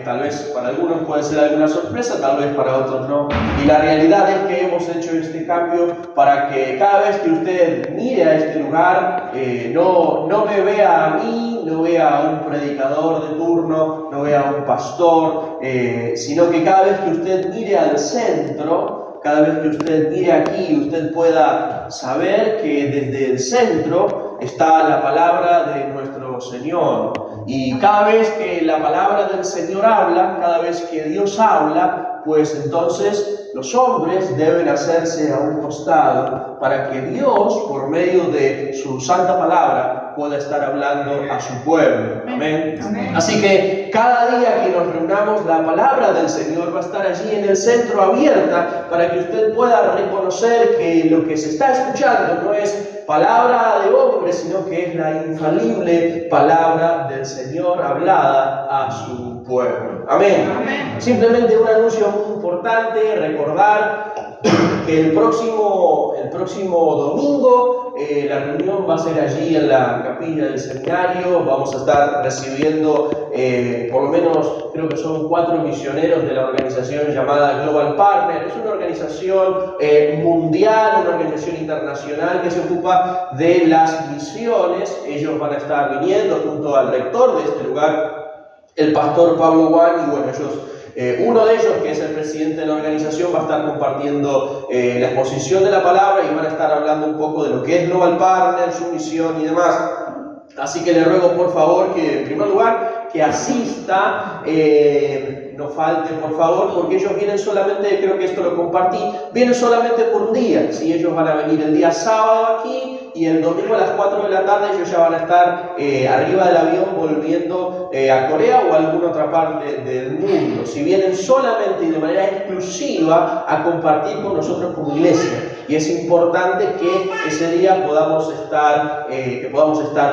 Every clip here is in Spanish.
tal vez para algunos puede ser alguna sorpresa, tal vez para otros no. Y la realidad es que hemos hecho este cambio para que cada vez que usted mire a este lugar, no me vea a mí, no vea a un predicador de turno, no vea a un pastor, sino que cada vez que usted mire al centro, cada vez que usted mire aquí, usted pueda saber que desde el centro está la palabra de nuestro Señor. Y cada vez que la palabra del Señor habla, cada vez que Dios habla, pues entonces los hombres deben hacerse a un costado para que Dios, por medio de su santa palabra, pueda estar hablando a su pueblo. Amén. Amén. Así que cada día que nos reunamos, la palabra del Señor va a estar allí en el centro abierta para que usted pueda reconocer que lo que se está escuchando no es palabra de hombre, sino que es la infalible palabra del Señor hablada a su pueblo. Amén. Amén. Simplemente un anuncio muy importante, recordar que el próximo domingo la reunión va a ser allí en la capilla del seminario. Vamos a estar recibiendo por lo menos, creo que son 4 misioneros de la organización llamada Global Partner. Es una organización mundial, una organización internacional que se ocupa de las misiones. Ellos van a estar viniendo junto al rector de este lugar, el pastor Pablo Juan, y bueno, uno de ellos, que es el presidente de la organización, va a estar compartiendo la exposición de la palabra y van a estar hablando un poco de lo que es Global Partner, su misión y demás. Así que le ruego por favor que, en primer lugar, que asista, no falte por favor, porque ellos vienen solamente, creo que esto lo compartí, vienen solamente por un día. ¿Sí? Ellos van a venir el día sábado aquí y el domingo a las 4 de la tarde ellos ya van a estar arriba del avión volviendo a Corea o a alguna otra parte del mundo. Si vienen solamente y de manera exclusiva a compartir con nosotros como iglesia. Y es importante que ese día podamos estar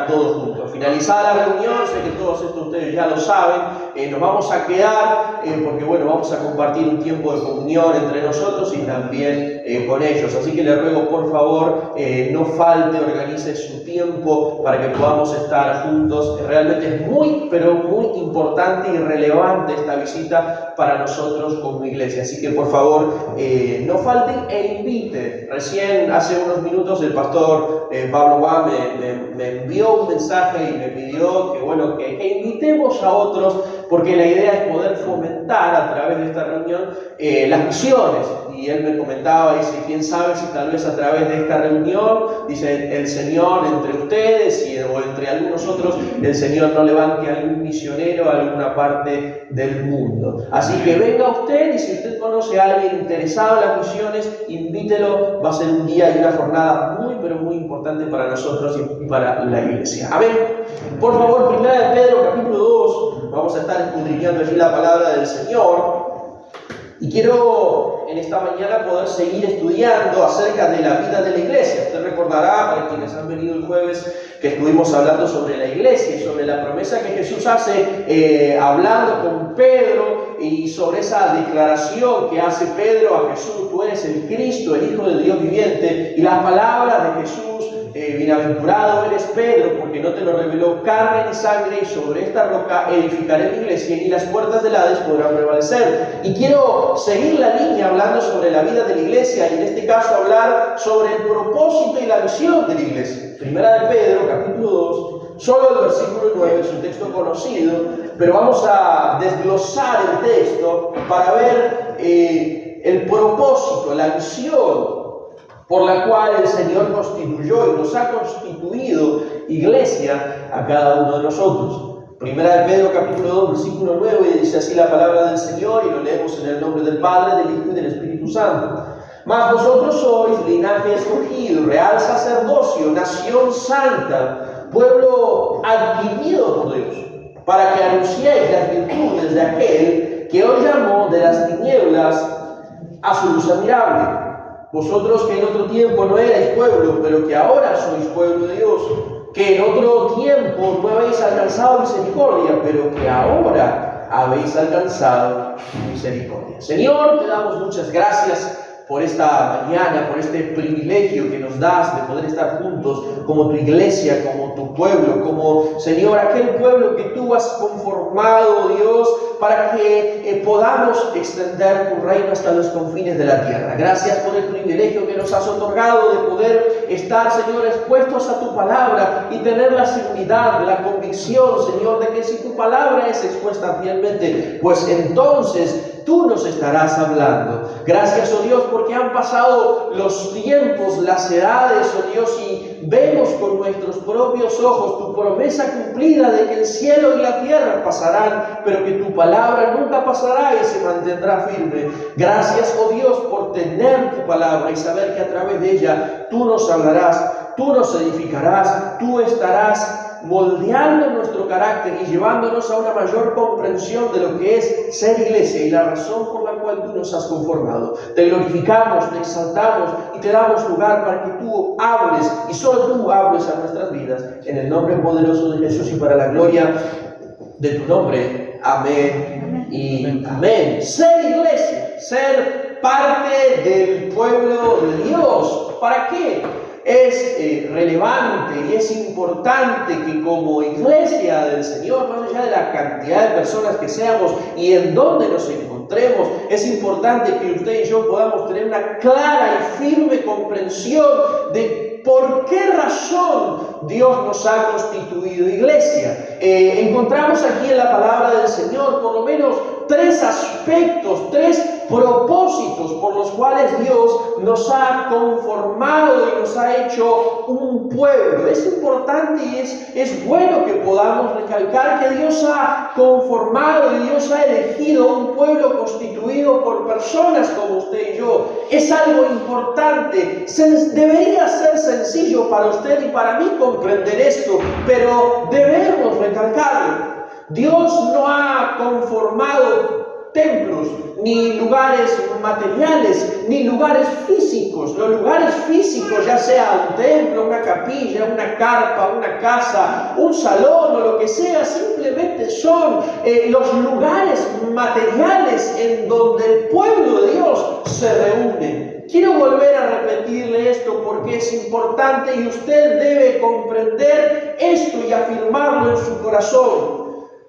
todos juntos. Finalizada la reunión, sé que todos estos ustedes ya lo saben, nos vamos a quedar porque bueno, vamos a compartir un tiempo de comunión entre nosotros y también con ellos. Así que les ruego por favor, no falte, organice su tiempo para que podamos estar juntos. Realmente es muy, pero muy importante y relevante esta visita para nosotros como iglesia. Así que por favor, no falten e inviten. Recién, hace unos minutos, el pastor Pablo Juan me envió un mensaje y me pidió que invitemos a otros, porque la idea es poder fomentar a través de esta reunión las misiones. Y él me comentaba, dice, quién sabe si tal vez a través de esta reunión, dice, el Señor entre ustedes o entre algunos otros, el Señor no levante a algún misionero a alguna parte del mundo. Así que venga usted, y si usted conoce a alguien interesado en las misiones, invítelo. Va a ser un día y una jornada muy, pero muy importante para nosotros y para la iglesia. Amén. Por favor, primera de Pedro, capítulo 2, vamos a estar escudriñando allí la palabra del Señor. Y quiero en esta mañana poder seguir estudiando acerca de la vida de la iglesia. Usted recordará, para quienes han venido el jueves, que estuvimos hablando sobre la iglesia y sobre la promesa que Jesús hace hablando con Pedro, y sobre esa declaración que hace Pedro a Jesús: tú eres el Cristo, el Hijo del Dios viviente. Y las palabras de Jesús: bienaventurado eres Pedro, porque no te lo reveló carne ni sangre, y sobre esta roca edificaré mi iglesia, y las puertas del Hades podrán prevalecer. Y quiero seguir la línea hablando sobre la vida de la iglesia, y en este caso hablar sobre el propósito y la misión de la iglesia. Primera de Pedro, capítulo 2, solo el versículo 9, es un texto conocido, pero vamos a desglosar el texto para ver el propósito, la misión por la cual el Señor constituyó y nos ha constituido iglesia a cada uno de nosotros. Primera de Pedro, capítulo 2, versículo 9, dice así la palabra del Señor, y lo leemos en el nombre del Padre, del Hijo y del Espíritu Santo. Mas vosotros sois linaje escogido, real sacerdocio, nación santa, pueblo adquirido por Dios, para que anunciéis las virtudes de aquel que os llamó de las tinieblas a su luz admirable. Vosotros que en otro tiempo no erais pueblo, pero que ahora sois pueblo de Dios, que en otro tiempo no habéis alcanzado misericordia, pero que ahora habéis alcanzado misericordia. Señor, te damos muchas gracias por esta mañana, por este privilegio que nos das de poder estar juntos como tu iglesia, como tu pueblo, como, Señor, aquel pueblo que tú has conformado, Dios, para que podamos extender tu reino hasta los confines de la tierra. Gracias por el privilegio que nos has otorgado de poder estar, Señor, expuestos a tu palabra y tener la seguridad, la convicción, Señor, de que si tu palabra es expuesta fielmente, pues entonces tú nos estarás hablando. Gracias, oh Dios, porque han pasado los tiempos, las edades, oh Dios, y vemos con nuestros propios ojos tu promesa cumplida de que el cielo y la tierra pasarán, pero que tu palabra nunca pasará y se mantendrá firme. Gracias, oh Dios, por tener tu palabra y saber que a través de ella tú nos hablarás, tú nos edificarás, tú estarás moldeando nuestro carácter y llevándonos a una mayor comprensión de lo que es ser iglesia y la razón por la cual tú nos has conformado. Te glorificamos, te exaltamos y te damos lugar para que tú hables y solo tú hables a nuestras vidas. En el nombre poderoso de Jesús y para la gloria de tu nombre. Amén y amén. Ser iglesia, ser parte del pueblo de Dios. ¿Para qué? Es relevante y es importante que como iglesia del Señor, más allá de la cantidad de personas que seamos y en donde nos encontremos, es importante que usted y yo podamos tener una clara y firme comprensión de por qué razón Dios nos ha constituido iglesia. Encontramos aquí en la palabra del Señor por lo menos 3 aspectos, 3 propósitos por los cuales Dios nos ha conformado y nos ha hecho un pueblo. Es importante y es bueno que podamos recalcar que Dios ha conformado y Dios ha elegido un pueblo constituido por personas como usted y yo. Es algo importante. Debería ser sencillo para usted y para mí comprender esto, pero debemos recalcarlo. Dios no ha conformado templos, ni lugares materiales, ni lugares físicos. Los lugares físicos, ya sea un templo, una capilla, una carpa, una casa, un salón o lo que sea, simplemente son los lugares materiales en donde el pueblo de Dios se reúne. Quiero volver a repetirle esto porque es importante y usted debe comprender esto y afirmarlo en su corazón.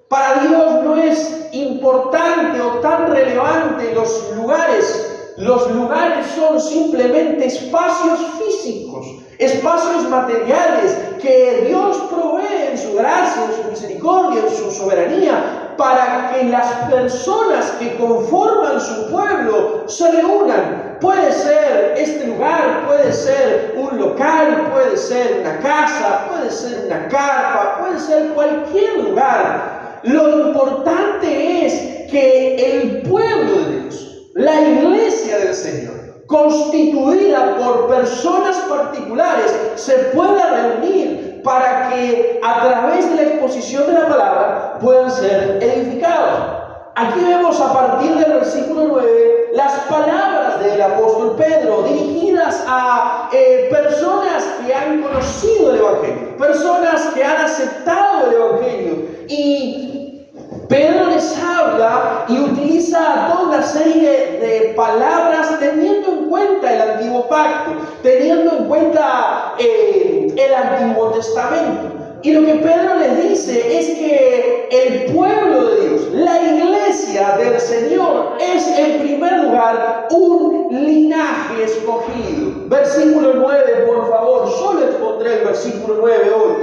Para Dios no es importante o tan relevante los lugares. Los lugares son simplemente espacios físicos, espacios materiales que Dios provee en su gracia, en su misericordia, en su soberanía, para que las personas que conforman su pueblo se reúnan. Puede ser este lugar, puede ser un local, puede ser una casa, puede ser una carpa, puede ser cualquier lugar. Lo importante es que el pueblo de Dios, la iglesia del Señor, constituida por personas particulares, se pueda reunir para que a través de la exposición de la palabra puedan ser edificados. Aquí vemos a partir del versículo 9 las palabras del apóstol Pedro dirigidas a personas que han conocido el Evangelio, personas que han aceptado el Evangelio. Y Pedro les habla y utiliza toda una serie de palabras teniendo en cuenta el Antiguo Pacto, teniendo en cuenta el Antiguo Testamento. Y lo que Pedro les dice es que el pueblo de Dios, la iglesia del Señor, es en primer lugar un linaje escogido. Versículo 9, por favor, solo expondré el versículo 9 hoy.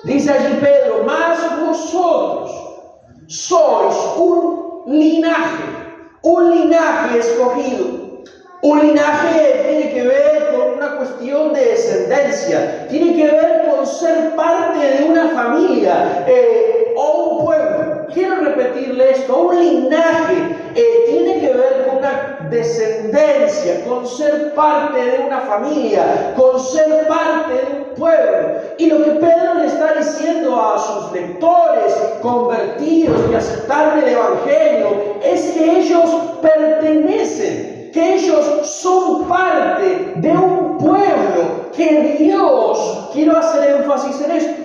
Dice allí Pedro: mas vosotros sois un linaje escogido. Un linaje tiene que ver con una cuestión de descendencia, tiene que ver con ser parte de una familia o un pueblo. Quiero repetirle esto: un linaje tiene que ver con una descendencia, con ser parte de una familia, con ser parte de un pueblo. Y lo que Pedro le está diciendo a sus lectores convertidos que aceptaron el Evangelio es que ellos pertenecen, que ellos son parte de un pueblo que Dios, quiero hacer énfasis en esto,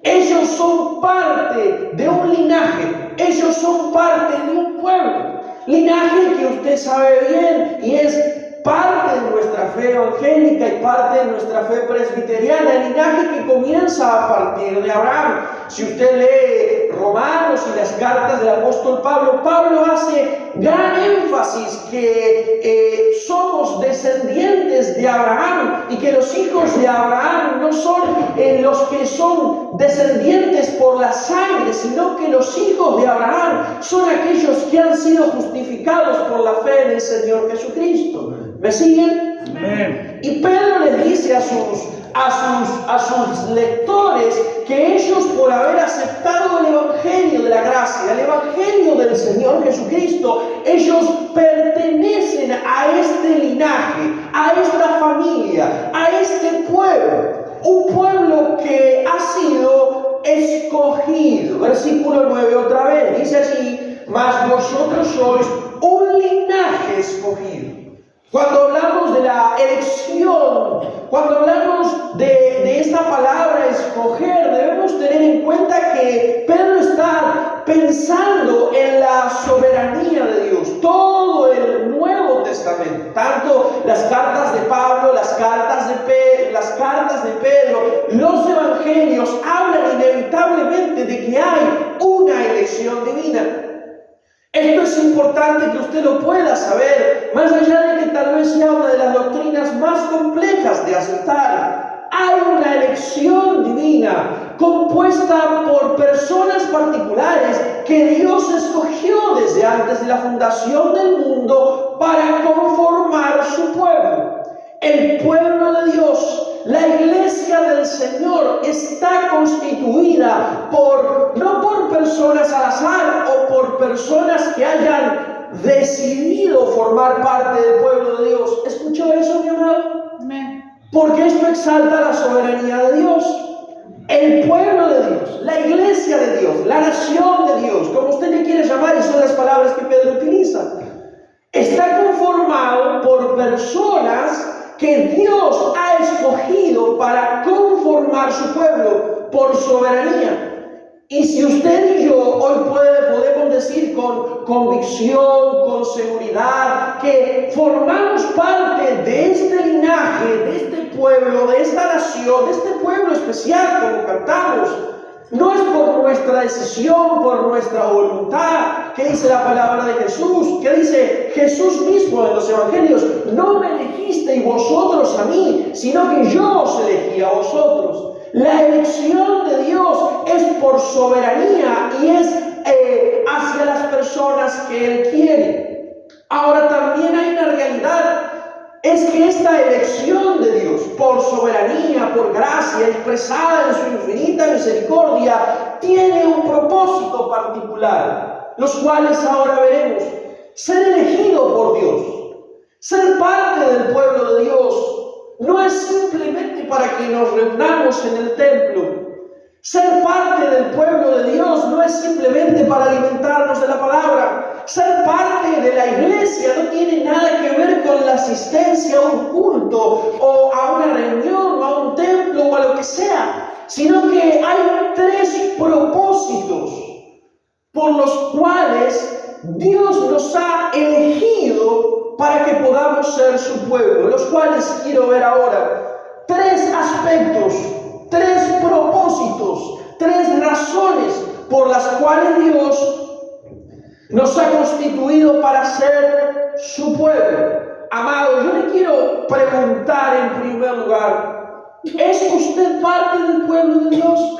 ellos son parte de un linaje, ellos son parte de un pueblo. Linaje que usted sabe bien y es parte de nuestra fe evangélica y parte de nuestra fe presbiteriana, el linaje que comienza a partir de Abraham. Si usted lee Romanos y las cartas del apóstol Pablo, Pablo hace gran énfasis que somos descendientes de Abraham y que los hijos de Abraham no son los que son descendientes por la sangre, sino que los hijos de Abraham son aquellos que han sido justificados por la fe en el Señor Jesucristo. ¿Me siguen? Amén. Y Pedro les dice a sus lectores que ellos, por haber aceptado el Evangelio de la gracia, el Evangelio del Señor Jesucristo, ellos pertenecen a este linaje, a esta familia, a este pueblo. Un pueblo que ha sido escogido. Versículo 9 otra vez, dice allí: mas vosotros sois un linaje escogido. Cuando hablamos de la elección, cuando hablamos de esta palabra escoger, debemos tener en cuenta que Pedro está pensando en la soberanía de Dios. Todo el Nuevo Testamento, tanto las cartas de Pablo, las cartas de Pedro, los evangelios hablan inevitablemente de que hay una elección divina. Esto es importante que usted lo pueda saber, más allá de que tal vez sea una de las doctrinas más complejas de aceptar. Hay una elección divina compuesta por personas particulares que Dios escogió desde antes de la fundación del mundo para conformar su pueblo. El pueblo de Dios, la iglesia del Señor, está constituida no por personas al azar o por personas que hayan decidido formar parte del pueblo de Dios. ¿Escuchó eso, mi amado? Amén. Porque esto exalta la soberanía de Dios. El pueblo de Dios, la iglesia de Dios, la nación de Dios, como usted le quiere llamar, y son las palabras que Pedro utiliza, está conformado por personas que Dios ha escogido para conformar su pueblo por soberanía. Y si usted y yo hoy podemos decir con convicción, con seguridad, que formamos parte de este linaje, de este pueblo, de esta nación, de este pueblo especial, como cantamos, no es por nuestra decisión, por nuestra voluntad. ¿Qué dice la palabra de Jesús? ¿Qué dice Jesús mismo en los evangelios? No me elegisteis vosotros a mí, sino que yo os elegí a vosotros. La elección de Dios es por soberanía y es hacia las personas que Él quiere. Ahora también hay una realidad. Es que esta elección de Dios, por soberanía, por gracia, expresada en su infinita misericordia, tiene un propósito particular, los cuales ahora veremos. Ser elegido por Dios, ser parte del pueblo de Dios, no es simplemente para que nos reunamos en el templo. Ser parte del pueblo de Dios no es simplemente para alimentarnos de la palabra. Ser parte de la iglesia no tiene nada que ver con la asistencia a un culto o a una reunión o a un templo o a lo que sea, sino que hay tres propósitos por los cuales Dios nos ha elegido para que podamos ser su pueblo, los cuales quiero ver ahora. Tres aspectos, tres propósitos, tres razones por las cuales Dios nos ha constituido para ser su pueblo. Amado, yo le quiero preguntar en primer lugar: ¿es usted parte del pueblo de Dios?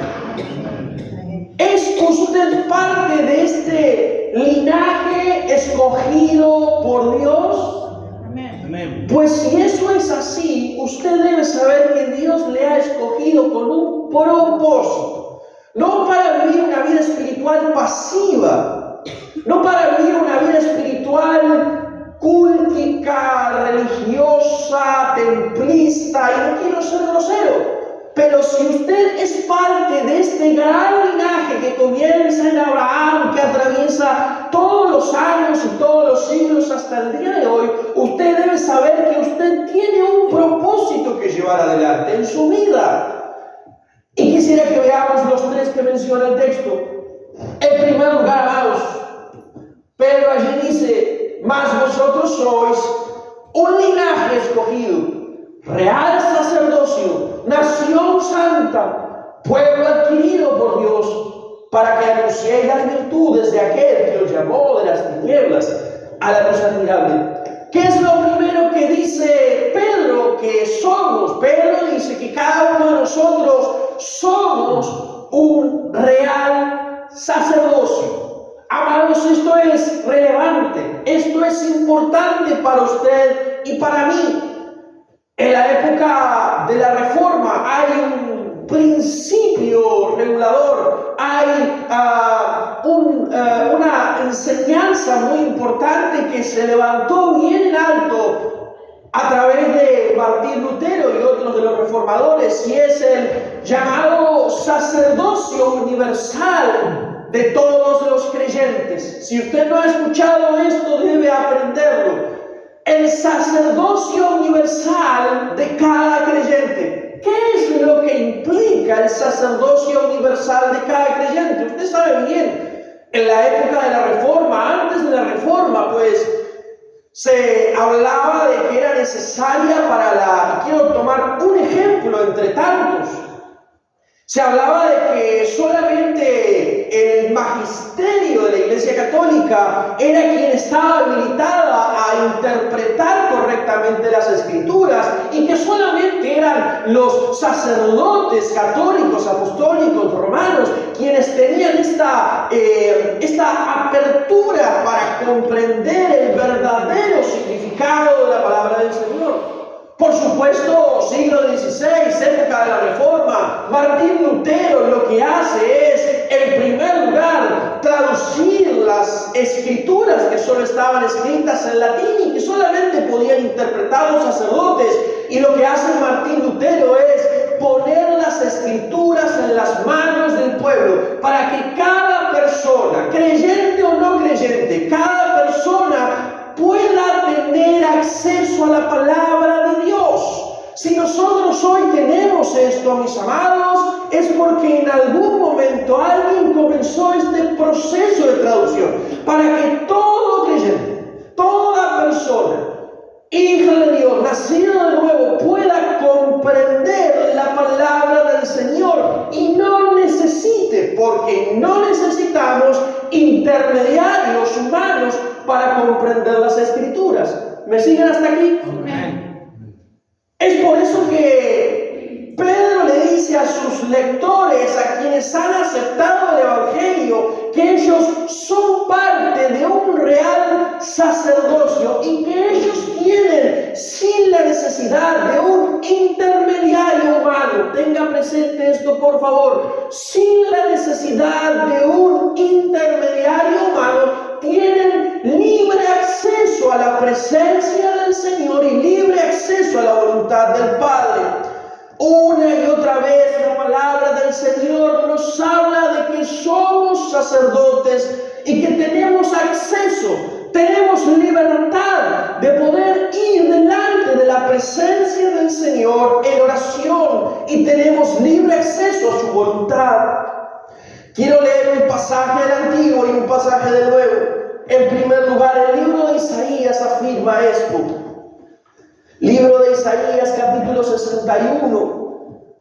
¿Es usted parte de este linaje escogido por Dios? Amén. Pues si eso es así, usted debe saber que Dios le ha escogido con un propósito. No para vivir una vida espiritual pasiva, no para vivir una vida espiritual cúltica, religiosa, templista, y no quiero ser grosero. Pero si usted es parte de este gran linaje que comienza en Abraham, que atraviesa todos los años y todos los siglos hasta el día de hoy, usted debe saber que usted tiene un propósito que llevar adelante en su vida. Y quisiera que veamos los tres que menciona el texto. En primer lugar, amados, Pedro allí dice: mas vosotros sois un linaje escogido, real sacerdocio, nación santa, pueblo adquirido por Dios, para que anunciéis las virtudes de aquel que os llamó de las tinieblas a la luz admirable. ¿Qué es lo primero que dice Pedro que somos? Pedro dice que cada uno de nosotros somos un real sacerdocio. Amados, esto es relevante, esto es importante para usted y para mí. En la época de la Reforma hay un principio regulador, hay una enseñanza muy importante que se levantó bien en alto a través de Martín Lutero y otros de los reformadores, y es el llamado sacerdocio universal de todos los creyentes. Si usted no ha escuchado esto, debe aprenderlo. El sacerdocio universal de cada creyente. ¿Qué es lo que implica el sacerdocio universal de cada creyente? Usted sabe bien, en la época de la Reforma, antes de la Reforma, pues se hablaba de que era necesaria y quiero tomar un ejemplo entre tantos. Se hablaba de que solamente el magisterio de la Iglesia Católica era quien estaba habilitada a interpretar correctamente las Escrituras, y que solamente eran los sacerdotes católicos, apostólicos, romanos, quienes tenían esta apertura para comprender el verdadero significado de la palabra del Señor. Por supuesto, siglo XVI, época de la Reforma, Martín Lutero lo que hace es, en primer lugar, traducir las escrituras que solo estaban escritas en latín y que solamente podían interpretar los sacerdotes. Y lo que hace Martín Lutero es poner las escrituras en las manos del pueblo, para que cada persona, creyente o no creyente, cada persona pueda tener acceso a la palabra de Dios. Si nosotros hoy tenemos esto, mis amados, es porque en algún momento alguien comenzó este proceso de traducción, para que todo creyente, toda persona, hija de Dios, nacido de nuevo, pueda comprender la palabra del Señor y no necesite, porque no necesitamos intermediarios humanos para comprender las Escrituras. ¿Me siguen hasta aquí? Amén. Es por eso que Pedro le dice a sus lectores, a quienes han aceptado el Evangelio, que ellos son parte de un real sacerdocio y que ellos tienen, sin la necesidad de un intermediario humano, tenga presente esto por favor, sin la necesidad de un intermediario humano, tienen libre acceso a la presencia del Señor y libre acceso a la voluntad del Padre. Una y otra vez la palabra del Señor nos habla de que somos sacerdotes y que tenemos acceso, tenemos libertad de poder ir delante de la presencia del Señor en oración y tenemos libre acceso a su voluntad. Quiero leer un pasaje del Antiguo y un pasaje del Nuevo. En primer lugar, el libro de Isaías afirma esto. Libro de Isaías, capítulo 61.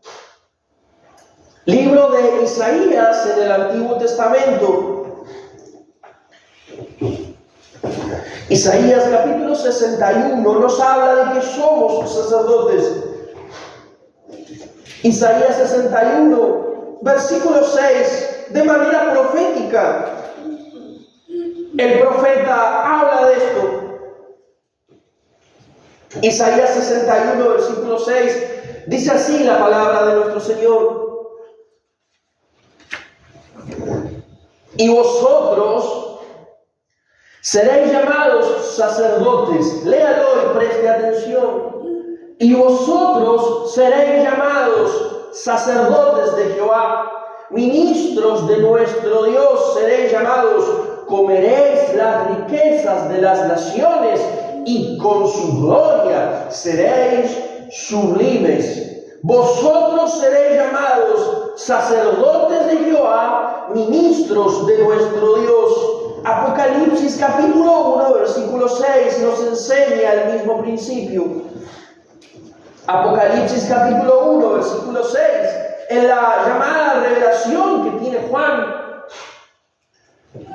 Libro de Isaías en el Antiguo Testamento. Isaías, capítulo 61, nos habla de que somos sacerdotes. Isaías 61, versículo 6. De manera profética, el profeta habla de esto. Isaías 61, versículo 6, dice así la palabra de nuestro Señor: y vosotros seréis llamados sacerdotes. Léalo y preste atención. Y vosotros seréis llamados sacerdotes de Jehová, ministros de nuestro Dios seréis llamados. Comeréis las riquezas de las naciones y con su gloria seréis sublimes. Vosotros seréis llamados sacerdotes de Jehová, ministros de nuestro Dios. Apocalipsis capítulo 1, versículo 6 nos enseña el mismo principio. Apocalipsis capítulo 1, versículo 6, en la llamada revelación que tiene Juan.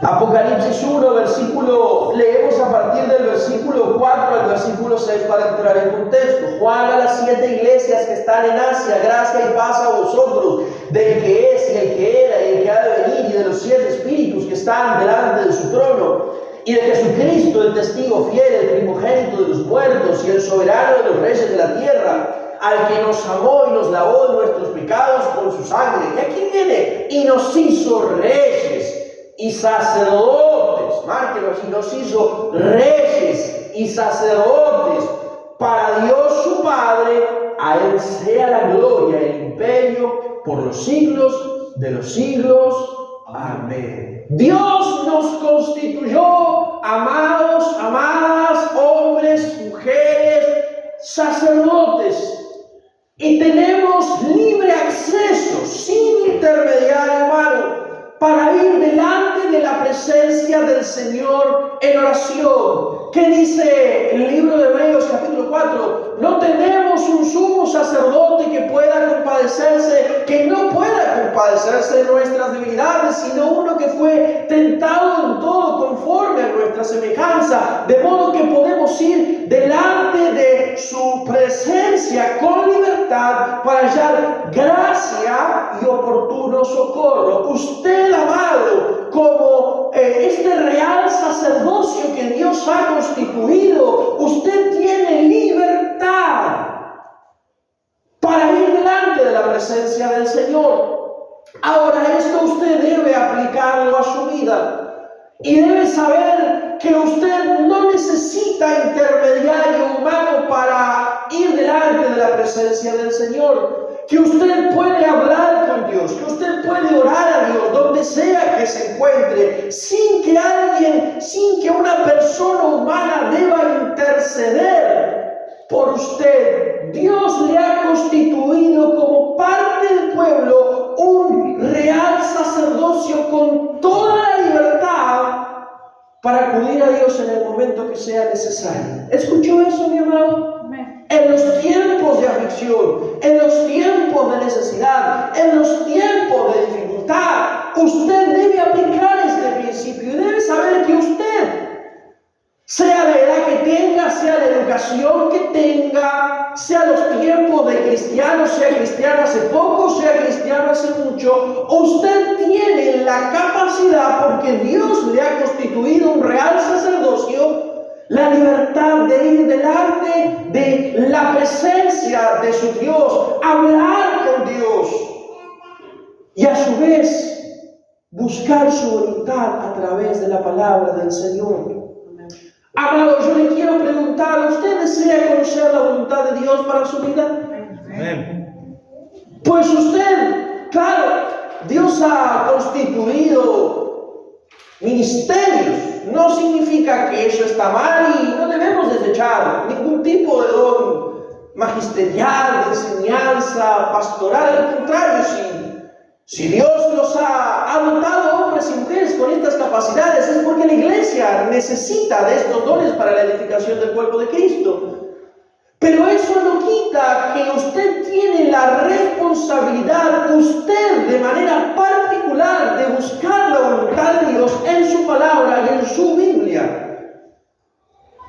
Apocalipsis 1, leemos a partir del versículo 4 al versículo 6 para entrar en contexto. Juan a las 7 iglesias que están en Asia, gracia y paz a vosotros, del que es y el que era y el que ha de venir, y de los 7 espíritus que están delante de su trono, y de Jesucristo, el testigo fiel, el primogénito de los muertos y el soberano de los reyes de la tierra, al que nos amó y nos lavó de nuestros pecados con su sangre. Y aquí viene, y nos hizo reyes y sacerdotes, márquelo así, nos hizo reyes y sacerdotes para Dios su Padre. A Él sea la gloria y el imperio por los siglos de los siglos. Amén. Dios nos constituyó, amados, amadas, hombres, mujeres, sacerdotes, y tenemos libre acceso, sin intermediario humano, para ir delante de la presencia del Señor en oración. ¿Qué dice el libro de Hebreos capítulo 4? No tenemos un sumo sacerdote que pueda compadecerse, que no pueda compadecerse de nuestras debilidades, sino uno que fue tentado en todo conforme a nuestra semejanza, de modo que podemos ir delante de su presencia con libertad para hallar gracia y oportuno socorro. Usted, amado, como este real sacerdocio que Dios ha constituido, usted tiene libertad para ir delante de la presencia del Señor. Ahora, esto usted debe aplicarlo a su vida y debe saber que usted no necesita intermediario humano para ir delante de la presencia del Señor. Que usted puede hablar con Dios, que usted puede orar a Dios donde sea que se encuentre, sin que una persona humana deba interceder por usted. Dios le ha constituido como parte del pueblo un real sacerdocio con toda la libertad para acudir a Dios en el momento que sea necesario. ¿Escuchó eso, mi amado? En los tiempos de aflicción, en los tiempos de necesidad, en los tiempos de dificultad, usted debe aplicar este principio y debe saber que usted, sea la edad que tenga, sea la educación que tenga, sea los tiempos de cristiano, sea cristiano hace poco, sea cristiano hace mucho, usted tiene la capacidad, porque Dios le ha constituido un real sacerdocio, la libertad de ir delante de la presencia de su Dios, hablar con Dios y a su vez buscar su voluntad a través de la palabra del Señor. Amado, yo le quiero preguntar, ¿usted desea conocer la voluntad de Dios para su vida? Amén. Pues usted, claro, Dios ha constituido ministerios. No significa que eso está mal y no debemos desechar ningún tipo de don magisterial, de enseñanza, pastoral. Al contrario, si Dios los ha dotado hombres y mujeres con estas capacidades, es porque la iglesia necesita de estos dones para la edificación del cuerpo de Cristo. Pero eso no quita que usted tiene la responsabilidad, usted de manera particular, de buscar la voluntad de Dios en su palabra y en su Biblia.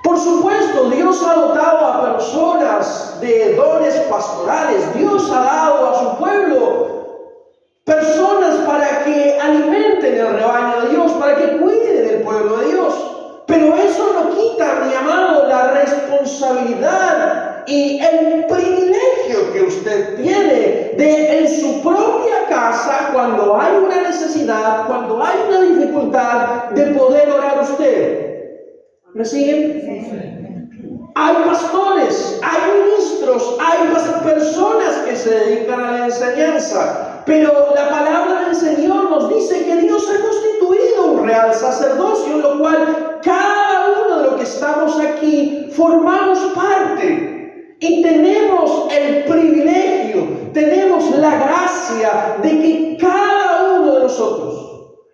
Por supuesto, Dios ha dotado a personas de dones pastorales. Dios ha dado a su pueblo personas para que alimenten el rebaño de Dios, para que cuiden el pueblo de Dios. Pero eso no quita, mi amado, la responsabilidad y el privilegio que usted tiene de en su propia casa, cuando hay una necesidad, cuando hay una dificultad, de poder orar usted. ¿Me siguen? Hay pastores, hay ministros, hay personas que se dedican a la enseñanza, pero la palabra del Señor nos dice que Dios ha constituido un real sacerdocio, en lo cual cada uno de los que estamos aquí formamos parte y tenemos el privilegio, tenemos la gracia de que cada uno de nosotros,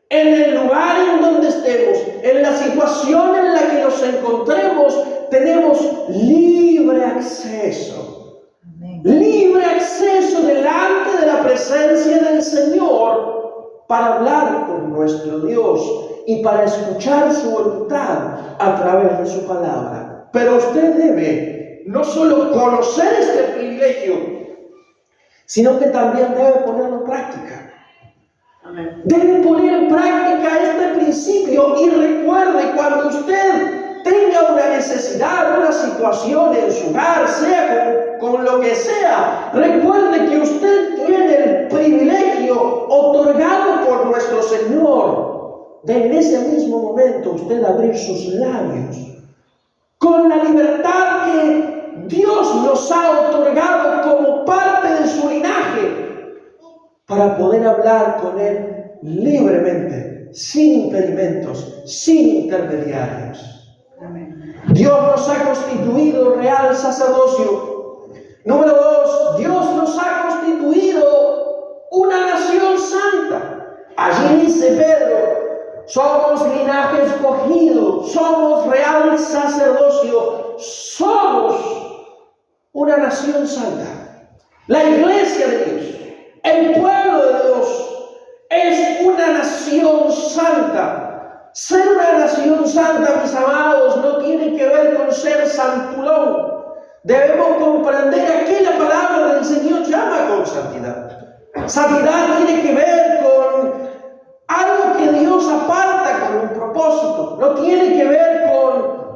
en el lugar en donde estemos, situación en la que nos encontremos, tenemos libre acceso. Libre acceso delante de la presencia del Señor para hablar con nuestro Dios y para escuchar su voluntad a través de su palabra. Pero usted debe no solo conocer este privilegio, sino que también debe ponerlo en práctica. Amén. Debe poner en práctica este principio y recuerde, cuando usted tenga una necesidad, una situación en su hogar, sea con lo que sea, recuerde que usted tiene el privilegio otorgado por nuestro Señor de en ese mismo momento usted abrir sus labios con la libertad que Dios nos ha otorgado como parte de su linaje para poder hablar con Él libremente, sin impedimentos, sin intermediarios. Amén. Dios nos ha constituido real sacerdocio. Número 2, Dios nos ha constituido una nación santa. Allí dice Pedro, somos linaje escogido, somos real sacerdocio, somos una nación santa. La iglesia de Dios, el pueblo de Dios, es una nación santa. Ser una nación santa, mis amados, no tiene que ver con ser santulón. Debemos comprender a qué la palabra del Señor llama con santidad. Santidad tiene que ver con algo que Dios aparta con un propósito. No tiene que ver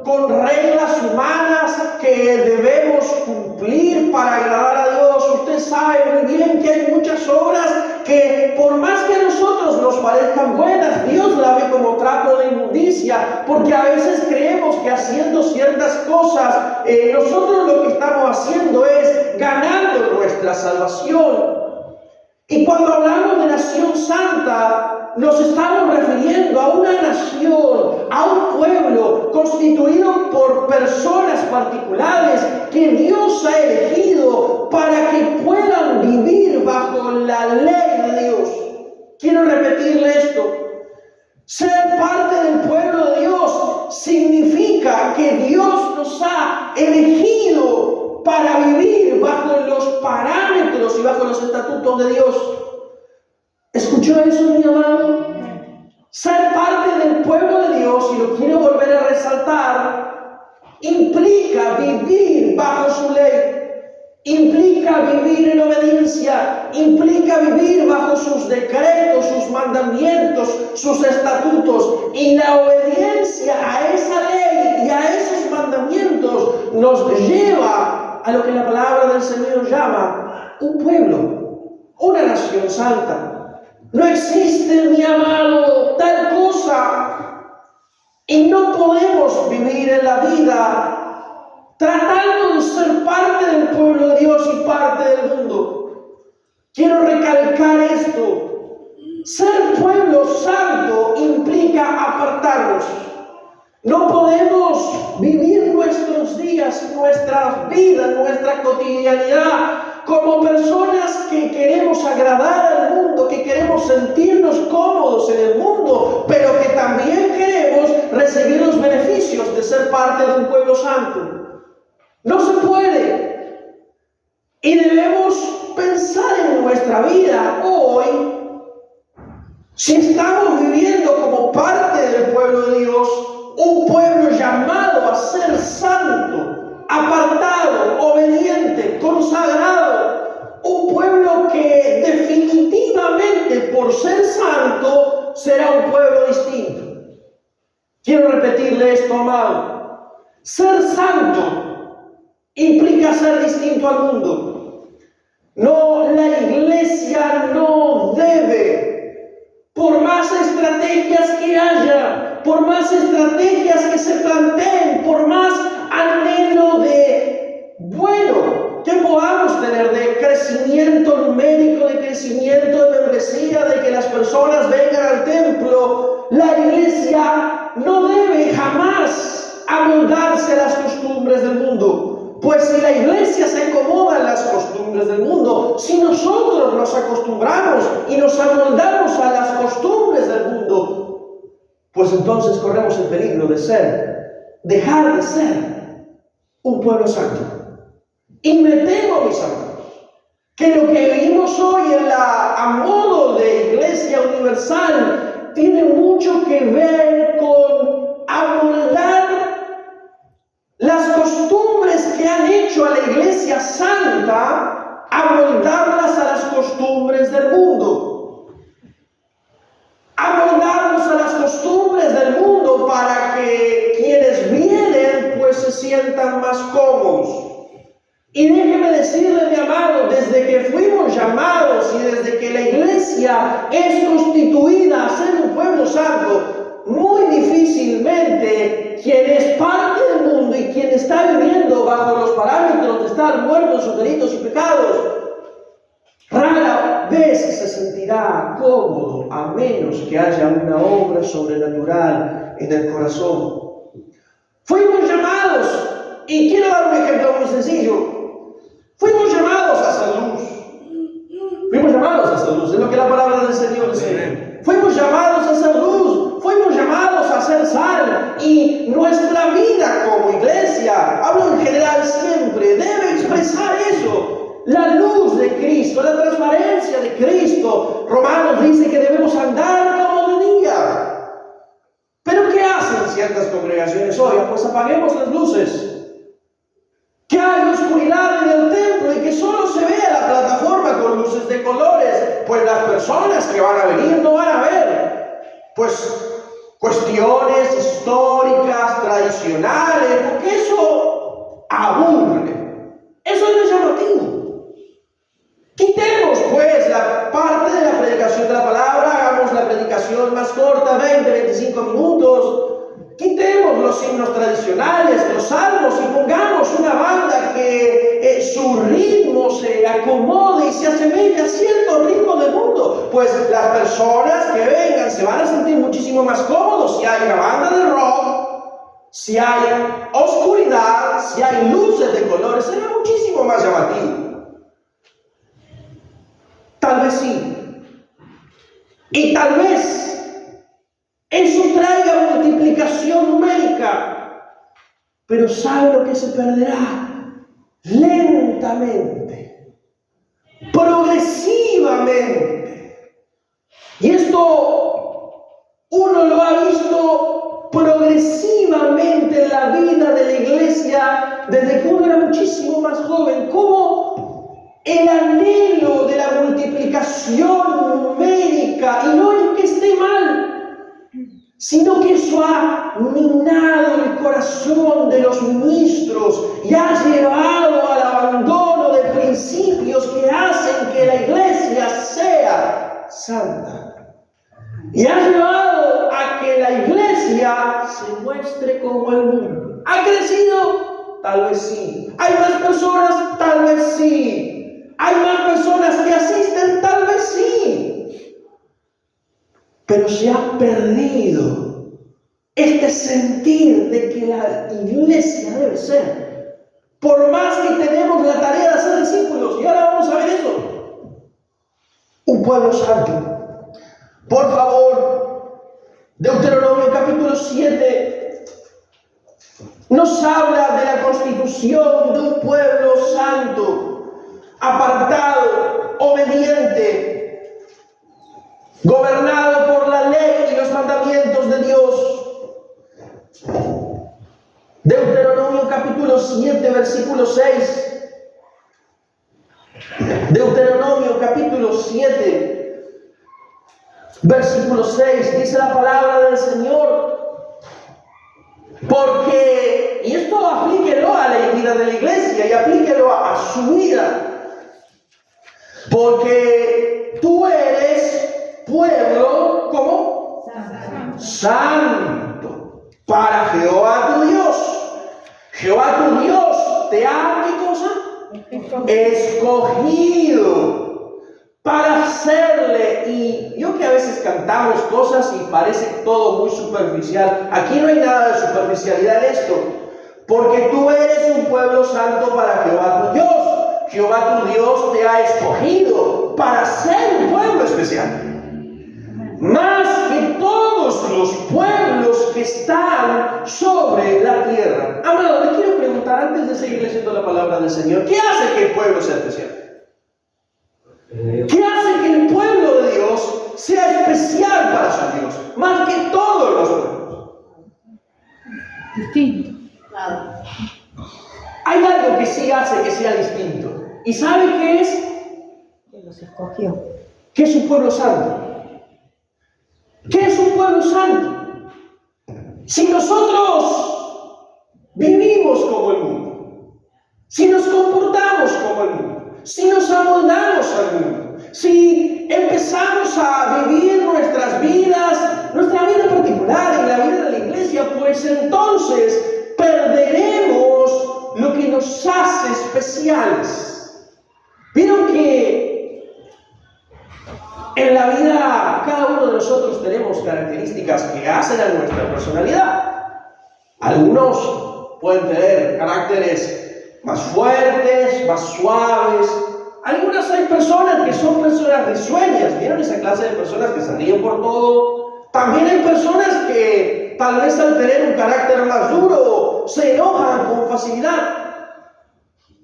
con reglas humanas que debemos cumplir para agradar a Dios. Usted sabe muy bien que hay muchas obras que, por más que a nosotros nos parezcan buenas, Dios la ve como trapo de inmundicia, porque a veces creemos que haciendo ciertas cosas, nosotros lo que estamos haciendo es ganando nuestra salvación. Y cuando hablamos de nación santa, nos estamos refiriendo a una nación, a un pueblo constituido por personas particulares que Dios ha elegido para que puedan vivir bajo la ley de Dios. Quiero repetirle esto. Ser parte del pueblo de Dios significa que Dios nos ha elegido para vivir bajo los parámetros y bajo los estatutos de Dios. ¿Escuchó eso, mi amado? Ser parte del pueblo de Dios, y lo quiero volver a resaltar, implica vivir bajo su ley, implica vivir en obediencia, implica vivir bajo sus decretos, sus mandamientos, sus estatutos. Y la obediencia a esa ley y a esos mandamientos nos lleva a lo que la palabra del Señor llama un pueblo, una nación santa. No existe, mi amado, tal cosa, y no podemos vivir en la vida tratando de ser parte del pueblo de Dios y parte del mundo. Quiero recalcar esto: ser pueblo santo implica apartarnos. No podemos vivir nuestros días, nuestras vidas, nuestra cotidianidad como personas que queremos agradar al mundo, que queremos sentirnos cómodos en el mundo, pero que también queremos recibir los beneficios de ser parte de un pueblo santo. No se puede. Y debemos pensar en nuestra vida hoy, si estamos viviendo como parte del pueblo de Dios, un pueblo llamado a ser santo, apartado, obediente, consagrado, un pueblo que definitivamente por ser santo será un pueblo distinto. Quiero repetirle esto, amado. Ser santo implica ser distinto al mundo. No, la iglesia no debe, por más estrategias que haya, por más estrategias que se planteen, por más anhelo de que podamos tener, de crecimiento numérico, de crecimiento de membresía, de que las personas vengan al templo, la iglesia no debe jamás amoldarse a las costumbres del mundo. Pues si la iglesia se acomoda a las costumbres del mundo, si nosotros nos acostumbramos y nos amoldamos a las costumbres del mundo, pues entonces corremos el peligro de dejar de ser un pueblo santo. Y me temo, mis amados, que lo que vivimos hoy a modo de iglesia universal tiene mucho que ver con amoldar las costumbres que han hecho a la iglesia santa, amoldarlas a las costumbres del mundo. Amoldarnos a las costumbres del mundo para que quienes vienen pues se sientan más cómodos. Y déjeme decirle, mi amado, desde que fuimos llamados y desde que la iglesia es constituida a ser un pueblo santo, muy difícilmente quien es parte del mundo y quien está viviendo bajo los parámetros de estar muerto en sus delitos y pecados, rara vez se sentirá cómodo a menos que haya una obra sobrenatural en el corazón. Fuimos llamados, y quiero dar un ejemplo muy sencillo. Fuimos llamados a hacer luz. Fuimos llamados a hacer luz, es lo que la palabra del Señor dice. Fuimos llamados a hacer luz, fuimos llamados a hacer sal. Y nuestra vida como iglesia, hablo en general siempre, debe expresar eso. La luz de Cristo, la transparencia de Cristo. Romanos dice que debemos andar como de día. Pero ¿qué hacen ciertas congregaciones hoy? Pues apaguemos las luces. Que hay oscuridad en el templo y que solo se vea la plataforma con luces de colores, pues las personas que van a venir no van a ver pues cuestiones históricas, tradicionales, porque eso aburre, eso no es llamativo. Quitemos pues la parte de la predicación de la palabra, hagamos la predicación más corta, 20, 25 minutos. Quitemos los himnos tradicionales, los salmos, y pongamos una banda que su ritmo se acomode y se asemeje a cierto ritmo del mundo. Pues las personas que vengan se van a sentir muchísimo más cómodos si hay una banda de rock, si hay oscuridad, si hay luces de colores, será muchísimo más llamativo. Tal vez sí. Y tal vez eso traiga multiplicación numérica, pero ¿sabe lo que se perderá? Lentamente, progresivamente. Y esto uno lo ha visto progresivamente en la vida de la iglesia desde que uno era muchísimo más joven, como el anhelo de la multiplicación numérica, y no es que esté mal, sino que eso ha minado el corazón de los ministros y ha llevado al abandono de principios que hacen que la iglesia sea santa. Y ha llevado a que la iglesia se muestre como el mundo. ¿Ha crecido? Tal vez sí. ¿Hay más personas? Tal vez sí. ¿Hay más personas que asisten? Tal vez sí. Pero se ha perdido este sentir de que la iglesia debe ser. Por más que tenemos la tarea de hacer discípulos, y ahora vamos a ver eso, un pueblo santo. Por favor, Deuteronomio capítulo 7 nos habla de la constitución de un pueblo santo, apartado, obediente, gobernado por la ley y los mandamientos de Dios. Deuteronomio capítulo 7, versículo 6. Deuteronomio capítulo 7, versículo 6. Dice la palabra del Señor. Porque, y esto aplíquelo a la vida de la iglesia y aplíquelo a su vida. Porque tú eres pueblo, ¿cómo? Santo para Jehová tu Dios. Jehová tu Dios te ha, ¿qué cosa? Escogido para hacerle. Y yo que a veces cantamos cosas y parece todo muy superficial. Aquí no hay nada de superficialidad en esto. Porque tú eres un pueblo santo para Jehová tu Dios. Jehová tu Dios te ha escogido para ser un pueblo especial. Más que todo todos los pueblos que están sobre la tierra. Amado, le quiero preguntar antes de seguir leyendo la palabra del Señor, ¿qué hace que el pueblo sea especial? ¿Qué hace que el pueblo de Dios sea especial para su Dios? Más que todos los pueblos. Distinto. Hay algo que sí hace que sea distinto. ¿Y sabe qué es? Que los escogió. ¿Qué es un pueblo santo? ¿Qué es un pueblo santo? Si nosotros vivimos como el mundo, si nos comportamos como el mundo, si nos amoldamos al mundo, si empezamos a vivir nuestras vidas, nuestra vida particular y la vida de la iglesia, pues entonces perderemos lo que nos hace especiales. Vieron que en la vida cada uno de nosotros tenemos características que hacen a nuestra personalidad. Algunos pueden tener caracteres más fuertes, más suaves. Algunas hay personas que son personas risueñas. ¿Vieron esa clase de personas que se ríen por todo? También hay personas que tal vez al tener un carácter más duro se enojan con facilidad.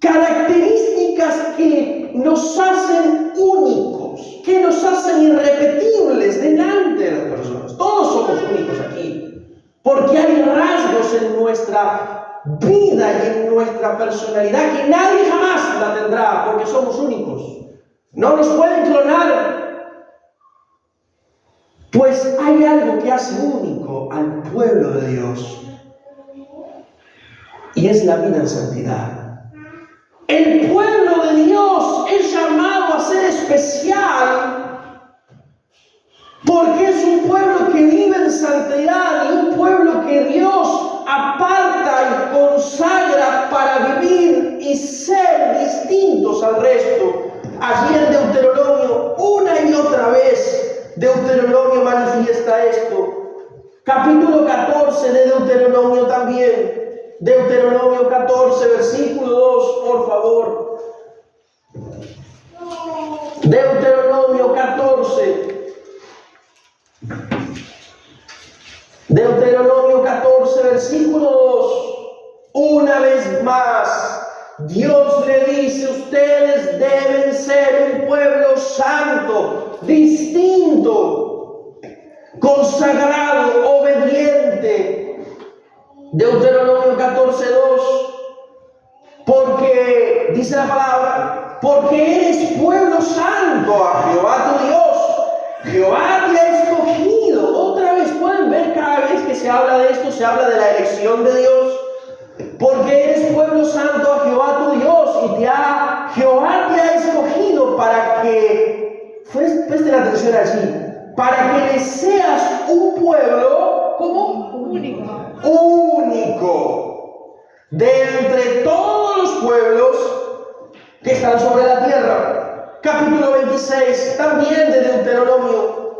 Características que nos hacen únicos, que nos hacen irrepetibles delante de las personas. Todos somos únicos aquí, porque hay rasgos en nuestra vida y en nuestra personalidad que nadie jamás la tendrá, porque somos únicos. No nos pueden clonar. Pues hay algo que hace único al pueblo de Dios, y es la vida en santidad. El pueblo de Dios es llamado a ser especial porque es un pueblo que vive en santidad y un pueblo que Dios aparta y consagra para vivir y ser distintos al resto. Allí en Deuteronomio, una y otra vez, Deuteronomio manifiesta esto. Capítulo 14 de Deuteronomio también. Deuteronomio 14, versículo 2, por favor. Deuteronomio 14. Deuteronomio 14, versículo 2. Una vez más, Dios le dice: ustedes deben ser un pueblo santo, distinto, consagrado, obediente. Deuteronomio 14, 2. Porque, dice la palabra, porque eres pueblo santo a Jehová tu Dios. Jehová te ha escogido. Otra vez, pueden ver, cada vez que se habla de esto, se habla de la elección de Dios. Porque eres pueblo santo a Jehová tu Dios, y Jehová te ha escogido para que, presten atención allí, para que le seas un pueblo, ¿cómo? Único de entre todos los pueblos que están sobre la tierra. Capítulo 26 también de Deuteronomio.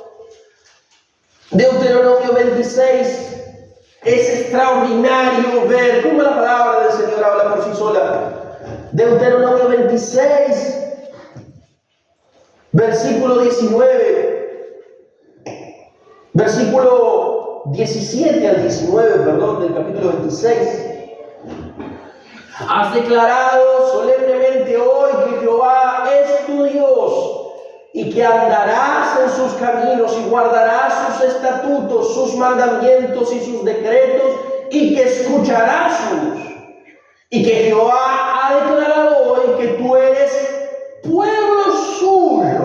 Deuteronomio 26. Es extraordinario ver cómo la palabra del Señor habla por sí sola. Deuteronomio 26, versículo 19, versículo 17 al 19, perdón, del capítulo 26. Has declarado solemnemente hoy que Jehová es tu Dios, y que andarás en sus caminos y guardarás sus estatutos, sus mandamientos y sus decretos, y que escucharás y que Jehová ha declarado hoy que tú eres pueblo suyo,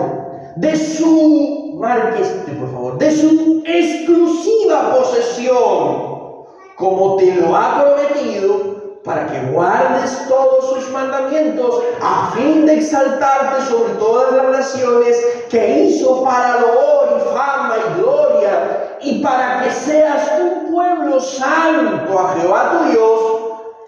de su, marque este por favor, de su exclusiva posesión, como te lo ha prometido, para que guardes todos sus mandamientos, a fin de exaltarte sobre todas las naciones que hizo para loor y fama y gloria, y para que seas un pueblo santo a Jehová tu Dios,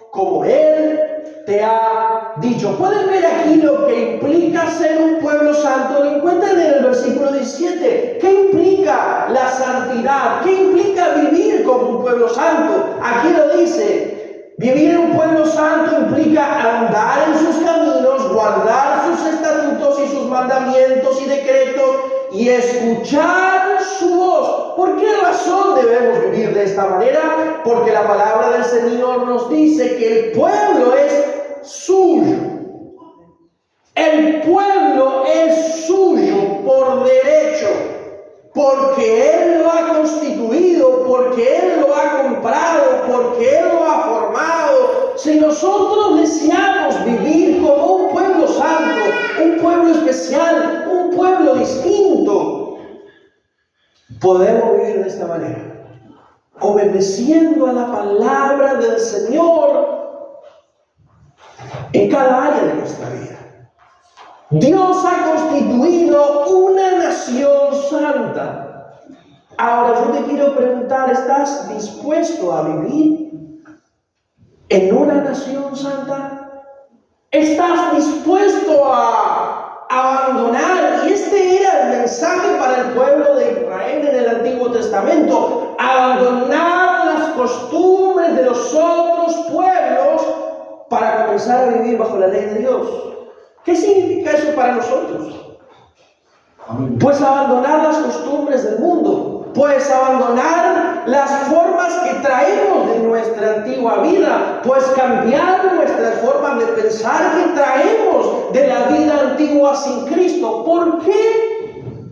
como Él te ha dicho. Pueden ver aquí lo que implica ser un pueblo santo. Lo encuentran en el versículo 17. ¿Qué implica la santidad? ¿Qué implica vivir como un pueblo santo? Aquí lo dice. Vivir en un pueblo santo implica andar en sus caminos, guardar sus estatutos y sus mandamientos y decretos, y escuchar su voz. ¿Por qué razón debemos vivir de esta manera? Porque la palabra del Señor nos dice que el pueblo es suyo. El pueblo es suyo por derecho, porque Él lo ha constituido, porque Él lo ha comprado, porque Él lo ha formado. Si nosotros deseamos vivir como un pueblo santo, un pueblo especial, un pueblo distinto, podemos vivir de esta manera, obedeciendo a la palabra del Señor en cada área de nuestra vida. Dios ha constituido una nación santa. Ahora yo te quiero preguntar, ¿estás dispuesto a vivir en una nación santa? ¿Estás dispuesto a abandonar? Y este era el mensaje para el pueblo de Israel en el Antiguo Testamento: abandonar las costumbres de los otros pueblos para comenzar a vivir bajo la ley de Dios. ¿Qué significa eso para nosotros? Pues abandonar las costumbres del mundo, pues abandonar las formas que traemos de nuestra antigua vida, pues cambiar nuestras formas de pensar que traemos de la vida antigua sin Cristo. ¿Por qué?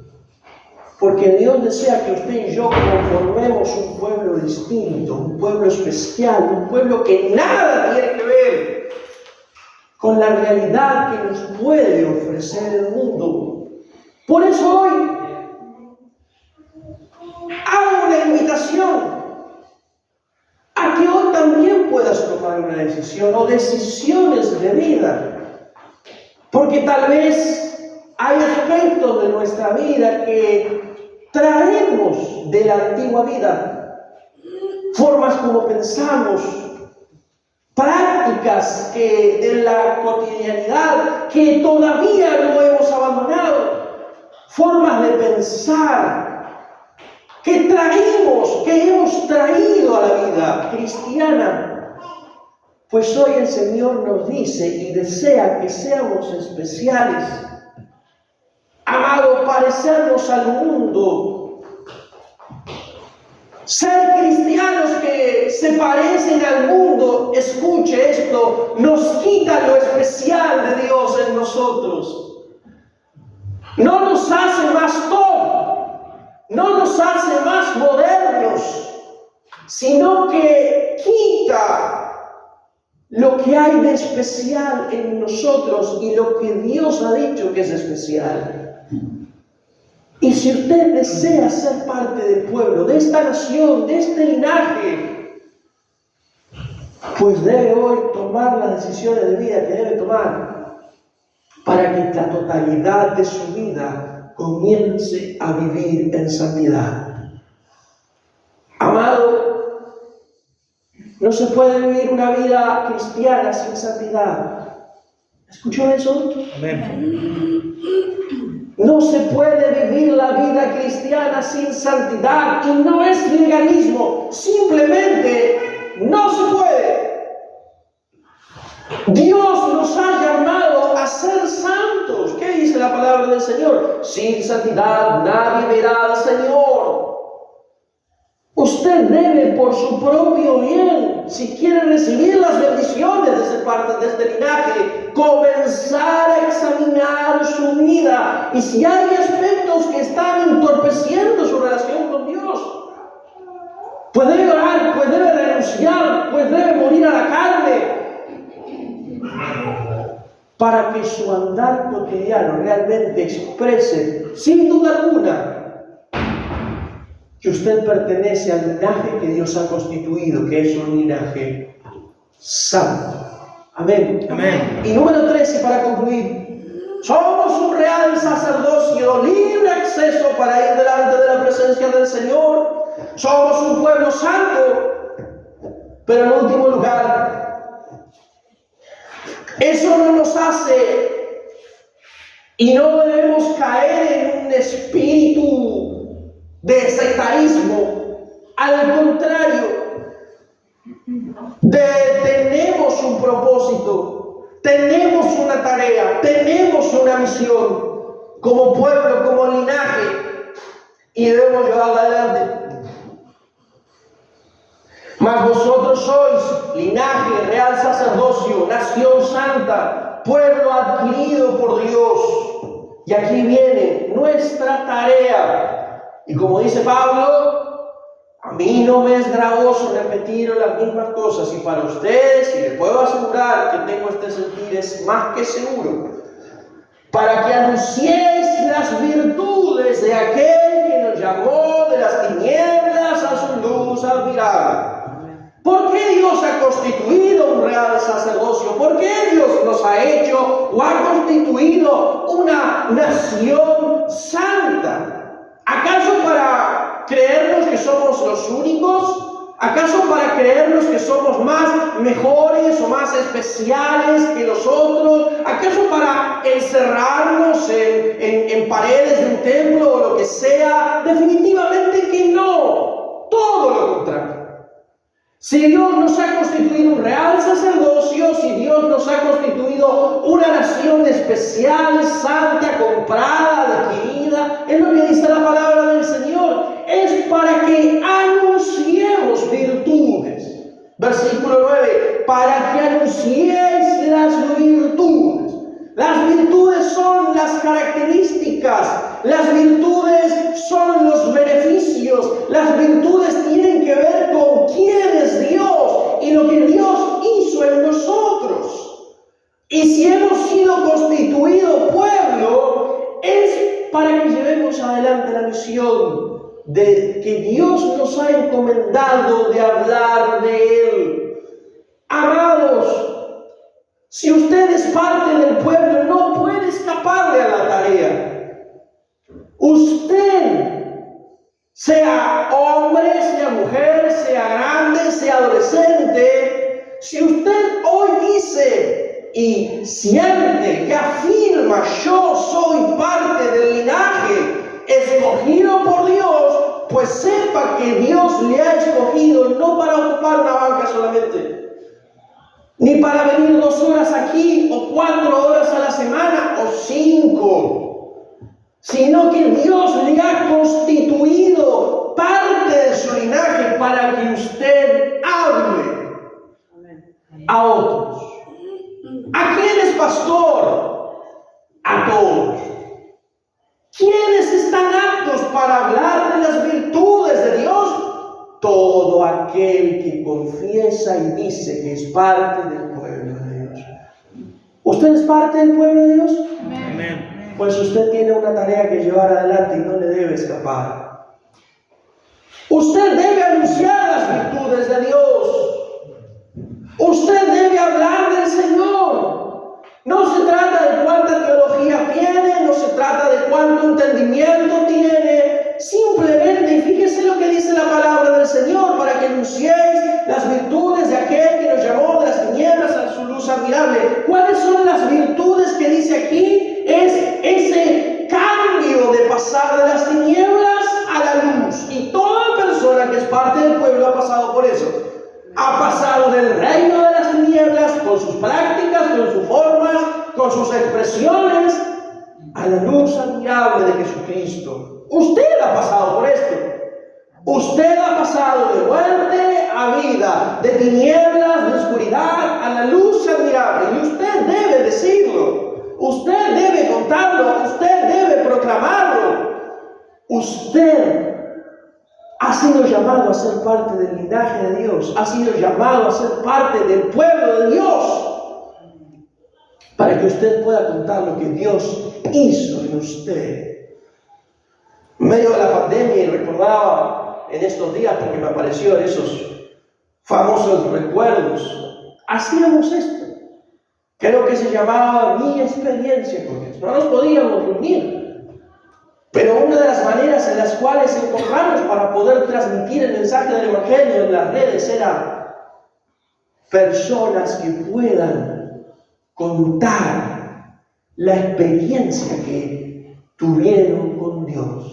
Porque Dios desea que usted y yo conformemos un pueblo distinto, un pueblo especial, un pueblo que nada tiene que ver con la realidad que nos puede ofrecer el mundo. Por eso hoy hago una invitación a que hoy también puedas tomar una decisión o decisiones de vida. Porque tal vez hay aspectos de nuestra vida que traemos de la antigua vida, formas como pensamos, prácticas que de la cotidianidad que todavía no hemos abandonado, formas de pensar que hemos traído a la vida cristiana. Pues hoy el Señor nos dice y desea que seamos especiales. Amado, parecernos al mundo, ser cristianos que se parecen al mundo, escuche esto, nos quita lo especial de Dios en nosotros. No nos hace más top, no nos hace más modernos, sino que quita lo que hay de especial en nosotros y lo que Dios ha dicho que es especial. Y si usted desea ser parte del pueblo, de esta nación, de este linaje, pues debe hoy tomar las decisiones de vida que debe tomar para que la totalidad de su vida comience a vivir en santidad. Amado, no se puede vivir una vida cristiana sin santidad. ¿Escuchó eso? Amén. No se puede vivir la vida cristiana sin santidad, y no es legalismo, simplemente no se puede. Dios nos ha llamado a ser santos. ¿Qué dice la palabra del Señor? Sin santidad nadie verá al Señor. Usted debe, por su propio bien, si quiere recibir las bendiciones de ser parte de este linaje, comenzar a examinar su vida. Y si hay aspectos que están entorpeciendo su relación con Dios, pues debe orar, pues debe renunciar, pues debe morir a la carne, para que su andar cotidiano realmente exprese, sin duda alguna, que usted pertenece al linaje que Dios ha constituido, que es un linaje santo. Amén. Amén. Y número 13, para concluir: somos un real sacerdocio, libre acceso para ir delante de la presencia del Señor. Somos un pueblo santo. Pero en último lugar, eso no nos hace, y no debemos caer en un espíritu de sectarismo. Al contrario, tenemos un propósito, tenemos una tarea, tenemos una misión como pueblo, como linaje. y debemos llevarla adelante. Mas vosotros sois linaje, real sacerdocio, nación santa, pueblo adquirido por Dios. Y aquí viene nuestra tarea. Y como dice Pablo, a mí no me es gravoso repetir las mismas cosas. Y para ustedes, y les puedo asegurar que tengo este sentir, es más que seguro. Para que anunciéis las virtudes de aquel que nos llamó de las tinieblas a su luz admirable. ¿Por qué Dios ha constituido un real sacerdocio? ¿Por qué Dios nos ha hecho o ha constituido una nación santa? ¿Acaso para creernos que somos los únicos? ¿Acaso para creernos que somos más mejores o más especiales que los otros? ¿Acaso para encerrarnos en paredes de un templo o lo que sea? Definitivamente que no. Todo lo contrario. Si Dios nos ha constituido un real sacerdocio, si Dios nos ha constituido una nación especial, santa, comprada, adquirida, es lo que dice la palabra del Señor. Es para que anunciemos virtudes. Versículo 9, para que anunciéis las virtudes. Las virtudes son las características, las virtudes son los beneficios, las virtudes tienen que ver con quién es Dios y lo que Dios hizo en nosotros. Y si hemos sido constituido pueblo, es para que llevemos adelante la misión de que Dios nos ha encomendado de hablar de Él. Amados, si usted es parte del pueblo, no puede escaparle a la tarea. Usted, sea hombre, sea mujer, sea grande, sea adolescente, si usted hoy dice y siente y afirma, yo soy parte del linaje escogido por Dios, pues sepa que Dios le ha escogido no para ocupar una banca solamente, ni para venir 2 horas aquí, o 4 horas a la semana, o 5, sino que Dios le ha constituido parte de su linaje para que usted hable a otros. ¿A quién es pastor? A todos. ¿Quiénes están aptos para hablar de las virtudes de Dios? Todo aquel que confiesa y dice que es parte del pueblo de Dios. ¿Usted es parte del pueblo de Dios? Amén. Pues usted tiene una tarea que llevar adelante y no le debe escapar. Usted debe anunciar las virtudes de Dios. Usted debe hablar del Señor. No se trata de cuánta teología tiene, no se trata de cuánto entendimiento tiene. Simplemente, y fíjese lo que dice la palabra del Señor, para que anunciéis las virtudes de aquel que nos llamó de las tinieblas a su luz admirable. ¿Cuáles son las virtudes que dice aquí? Es ese cambio de pasar de las tinieblas a la luz. Y toda persona que es parte del pueblo ha pasado por eso. Ha pasado del reino de las tinieblas, con sus prácticas, con sus formas, con sus expresiones, a la luz admirable de Jesucristo. Usted ha pasado por esto. Usted ha pasado de muerte a vida, de tinieblas, de oscuridad, a la luz admirable. Y usted debe decirlo. Usted debe contarlo. Usted debe proclamarlo. Usted ha sido llamado a ser parte del linaje de Dios. Ha sido llamado a ser parte del pueblo de Dios. Para que usted pueda contar lo que Dios hizo en usted. En medio de la pandemia, y recordaba en estos días, porque me apareció en esos famosos recuerdos, hacíamos esto. Creo que se llamaba Mi Experiencia con Dios. No nos podíamos reunir. Pero una de las maneras en las cuales encontramos para poder transmitir el mensaje del Evangelio en las redes era personas que puedan contar la experiencia que tuvieron con Dios.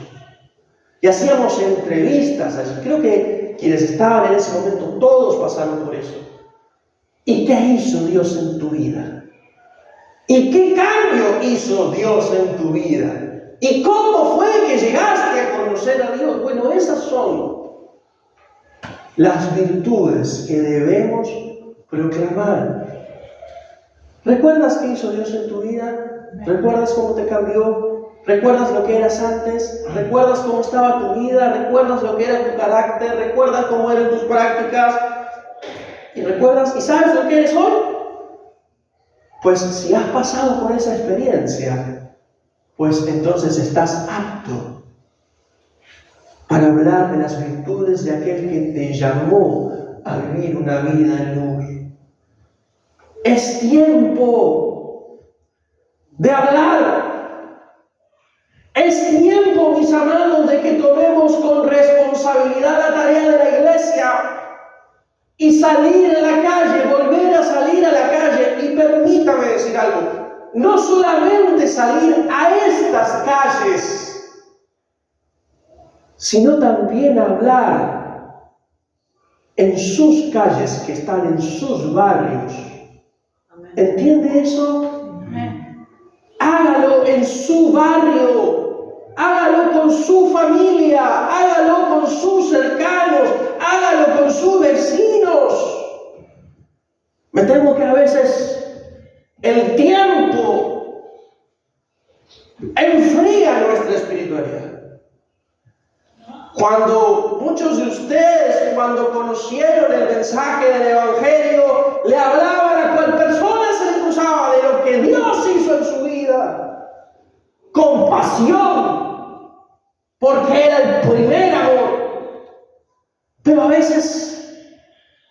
Y hacíamos entrevistas allí. Creo que quienes estaban en ese momento, todos pasaron por eso. ¿Y qué hizo Dios en tu vida? ¿Y qué cambio hizo Dios en tu vida? ¿Y cómo fue que llegaste a conocer a Dios? Bueno, esas son las virtudes que debemos proclamar. ¿Recuerdas qué hizo Dios en tu vida? ¿Recuerdas cómo te cambió? ¿Recuerdas lo que eras antes? ¿Recuerdas cómo estaba tu vida? ¿Recuerdas lo que era tu carácter? ¿Recuerdas cómo eran tus prácticas? ¿Y recuerdas y sabes lo que eres hoy? Pues si has pasado por esa experiencia, pues entonces estás apto para hablar de las virtudes de aquel que te llamó a vivir una vida en luz. Es tiempo de hablar. Es tiempo, mis amados, de que tomemos con responsabilidad la tarea de la iglesia y salir a la calle, volver a salir a la calle. Y permítame decir algo, no solamente salir a estas calles, sino también hablar en sus calles que están en sus barrios. ¿Entiende eso? Hágalo en su barrio, hágalo con su familia, hágalo con sus cercanos, hágalo con sus vecinos. Me temo que a veces el tiempo enfría nuestra espiritualidad. Cuando muchos de ustedes, cuando conocieron el mensaje del Evangelio, le hablaban a cual persona se le cruzaba de lo que Dios hizo en su vida, con pasión, porque era el primer amor. Pero a veces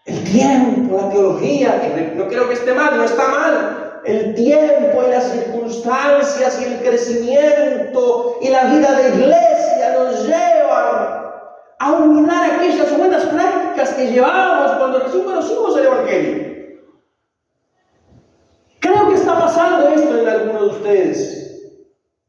el tiempo, la teología, que no creo que esté mal, no está mal, el tiempo y las circunstancias y el crecimiento y la vida de iglesia nos llevan a olvidar aquellas buenas prácticas que llevábamos cuando recién conocimos el Evangelio. Creo que está pasando esto en algunos de ustedes.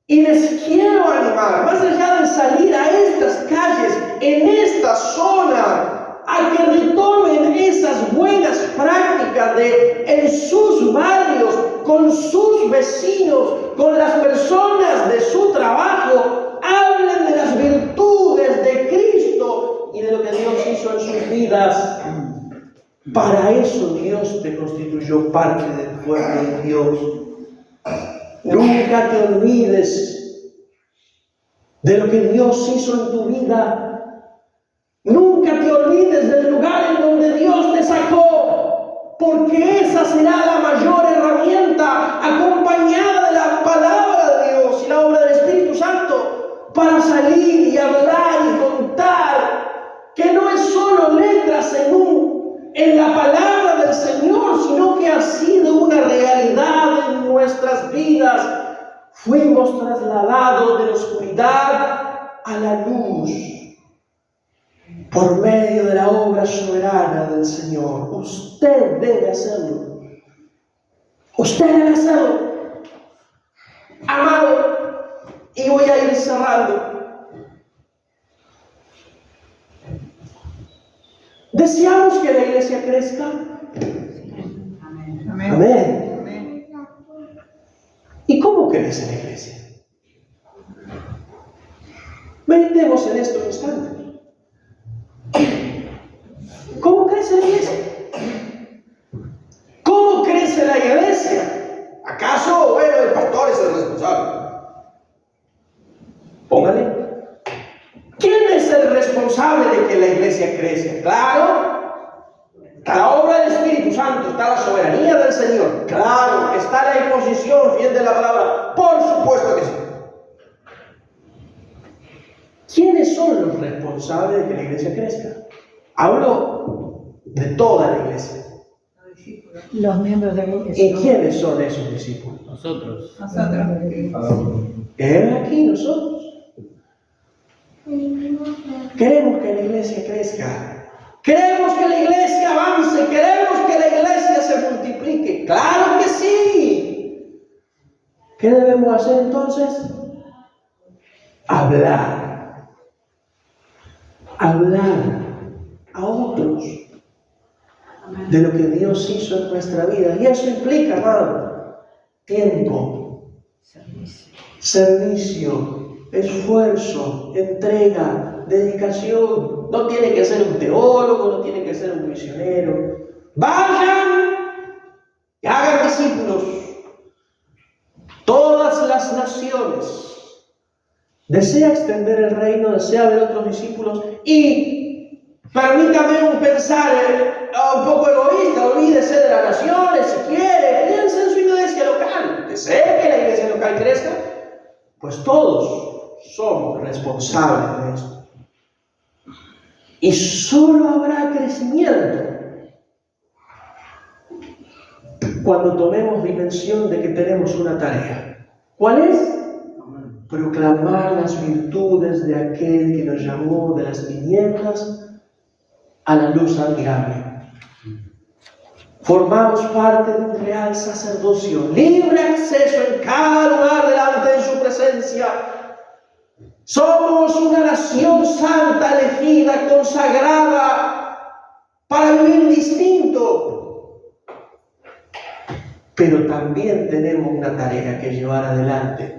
Y les quiero animar, más allá de salir a estas calles, en esta zona, a que retomen esas buenas prácticas en sus barrios, con sus vecinos, con las personas de su trabajo. Hablen de las virtudes de Cristo y de lo que Dios hizo en sus vidas. Para eso Dios te constituyó parte del pueblo de Dios. Nunca te olvides de lo que Dios hizo en tu vida. Nunca te olvides del lugar en donde Dios te sacó, porque esa será la mayor herramienta, acompañada de la palabra de Dios y la obra del Espíritu Santo, para salir y hablar y contar que no es solo letras en la palabra del Señor, sino que ha sido una realidad en nuestras vidas. Fuimos trasladados de la oscuridad a la luz por medio de la obra soberana del Señor. Usted debe hacerlo. Usted debe hacerlo. Amado, y voy a ir cerrando. ¿Deseamos que la iglesia crezca? Amén. Amén. ¿Y cómo crece la iglesia? Meditemos en esto un instante. ¿Cómo crece la iglesia? ¿Cómo crece la iglesia? ¿Acaso, bueno, el pastor es el responsable? Póngale. ¿Quién es el responsable de que la iglesia crezca? Claro, está la obra del Espíritu Santo, está la soberanía del Señor. Claro, está la imposición fiel de la palabra. Por supuesto que sí. ¿Quiénes son los responsables de que la iglesia crezca? Hablo de toda la iglesia. Los miembros de la iglesia. ¿Y quiénes son esos discípulos? Nosotros. Aquí nosotros. Queremos que la iglesia crezca. Queremos que la iglesia avance. Queremos que la iglesia se multiplique. ¡Claro que sí! ¿Qué debemos hacer entonces? Hablar. Hablar a otros de lo que Dios hizo en nuestra vida. Y eso implica, amado, tiempo, servicio, esfuerzo, entrega, dedicación. No tiene que ser un teólogo, no tiene que ser un misionero. Vayan y hagan discípulos. Todas las naciones. Desea extender el reino, desea ver otros discípulos y permítame pensar un poco egoísta, olvídese de las naciones si quiere, piense en su iglesia local. ¿Desea que la iglesia local crezca? Pues todos somos responsables de esto. Y solo habrá crecimiento cuando tomemos dimensión de que tenemos una tarea. ¿Cuál es? Proclamar las virtudes de aquel que nos llamó de las tinieblas a la luz admirable. Formamos parte de un real sacerdocio, libre acceso en cada lugar delante de su presencia. Somos una nación santa, elegida, consagrada para vivir distinto. Pero también tenemos una tarea que llevar adelante.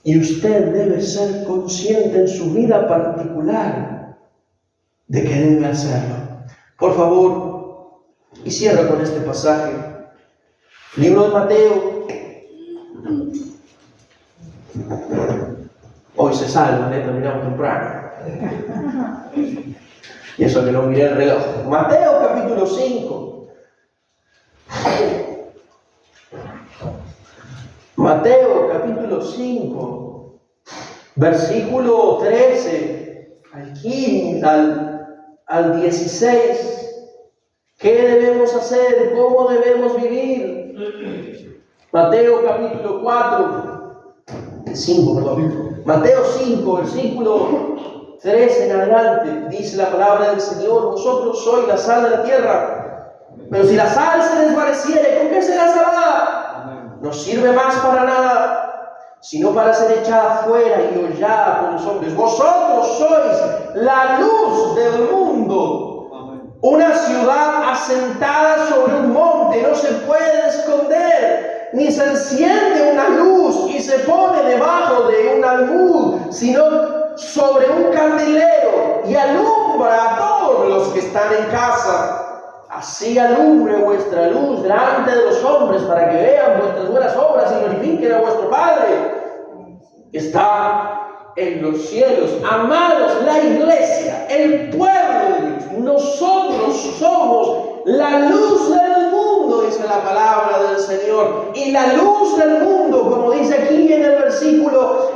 Y usted debe ser consciente en su vida particular de que debe hacerlo. Por favor, y cierro con este pasaje. Libro de Mateo. Hoy se salvan, terminamos temprano. Y eso que no miré el reloj. Mateo capítulo 5. Mateo capítulo 5, versículo 13 al 16. ¿Qué debemos hacer? ¿Cómo debemos vivir? Mateo capítulo 5, perdón. Mateo 5, versículo 13 en adelante, dice la palabra del Señor: vosotros sois la sal de la tierra, pero si la sal se desvaneciere, ¿con qué será salada? No sirve más para nada, sino para ser echada fuera y hollada por los hombres. Vosotros sois la luz del mundo. Una ciudad asentada sobre un monte no se puede esconder, ni se enciende una luz y se pone debajo de un almud, sino sobre un candelero y alumbra a todos los que están en casa. Así alumbre vuestra luz delante de los hombres, para que vean vuestras buenas obras y glorifiquen a vuestro Padre que está en los cielos. Amados, la iglesia, el pueblo de Dios, nosotros somos la luz del mundo, dice la palabra del Señor. Y la luz del mundo, como dice aquí en el versículo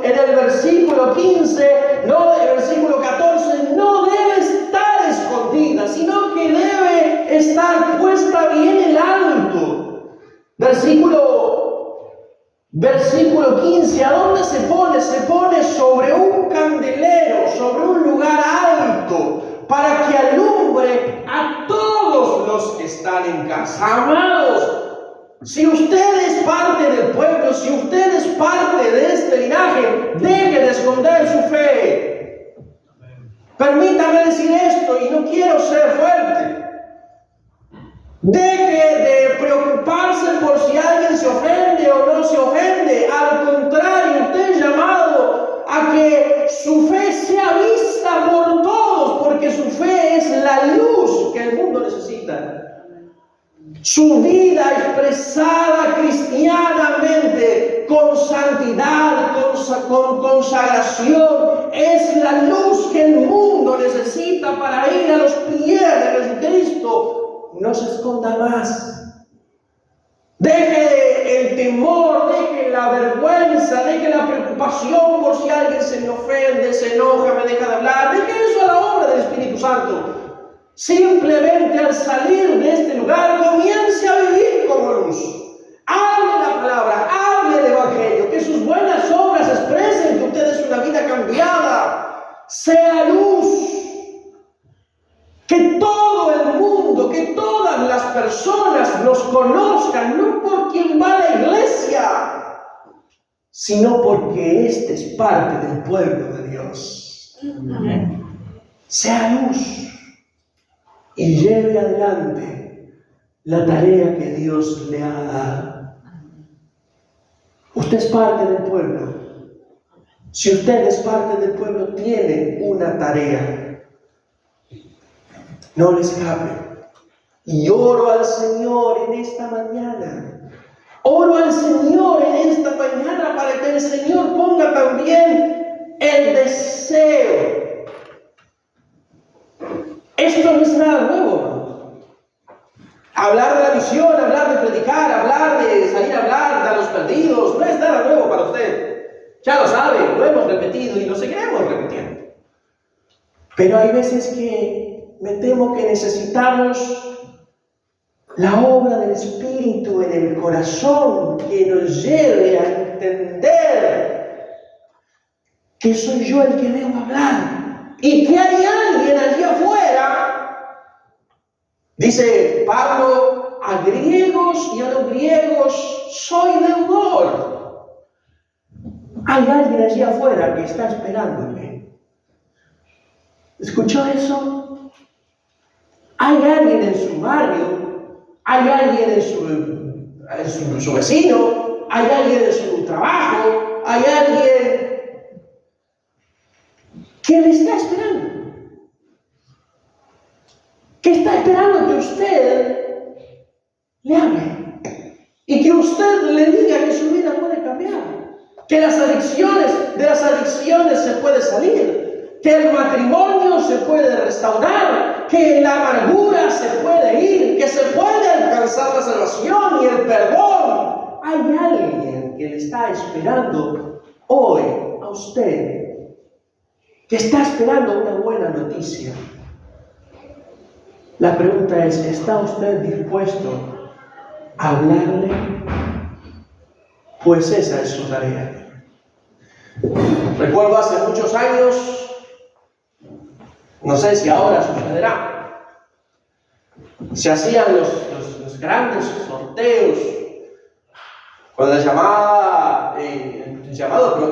15, el versículo 14, no debe estar escondida, sino que debe estar puesta bien en alto. Versículo 15, ¿a dónde se pone? Se pone sobre un candelero, sobre un lugar alto, para que alumbre a todos los que están en casa. Amados, si usted es parte del pueblo, si usted es parte de este linaje, deje de esconder su fe. Permítame decir esto, y no quiero ser fuerte. Deje de preocuparse por si alguien se ofende o no se ofende. Al contrario, usted es llamado a que su fe sea vista por todos, porque su fe es la luz que el mundo necesita. Su vida expresada cristianamente, con santidad, con consagración, es la luz que el mundo necesita para ir a los pies de Jesucristo. No se esconda más. Deje el temor, deje la vergüenza, deje la preocupación por si alguien se me ofende, se enoja, me deja de hablar. Deje eso a la obra del Espíritu Santo. Simplemente al salir de este lugar, comience a vivir como luz. Hable la palabra, hable el Evangelio, que sus buenas obras expresen que usted es una vida cambiada. Sea luz. Que todo el mundo, que todas las personas nos conozcan, no por quien va a la iglesia, sino porque este es parte del pueblo de Dios. Amén. Sea luz y lleve adelante la tarea que Dios le ha dado. Usted es parte del pueblo. Si usted es parte del pueblo, tiene una tarea. No le escape. Y oro al Señor en esta mañana. Oro al Señor en esta mañana para que el Señor ponga también el deseo. Esto no es nada nuevo, hermano. Hablar de la misión, hablar de predicar, hablar de salir a hablar de los perdidos, no es nada nuevo para usted. Ya lo sabe, lo hemos repetido y lo seguiremos repitiendo. Pero hay veces que me temo que necesitamos la obra del Espíritu en el corazón que nos lleve a entender que soy yo el que debo hablar y que hay alguien allí afuera. Dice Pablo, a griegos y a no griegos soy deudor. Hay alguien allí afuera que está esperándome. ¿Escuchó eso? Hay alguien en su barrio. Hay alguien en su vecino, hay alguien en su trabajo, hay alguien que le está esperando. Que está esperando que usted le hable y que usted le diga que su vida puede cambiar, que de las adicciones se puede salir, que el matrimonio se puede restaurar, que la amargura se puede ir, que se puede alcanzar la salvación y el perdón. Hay alguien que le está esperando hoy a usted, que está esperando una buena noticia. La pregunta es, ¿está usted dispuesto a hablarle? Pues esa es su tarea. Recuerdo hace muchos años, no sé si ahora sucederá, se hacían los grandes sorteos con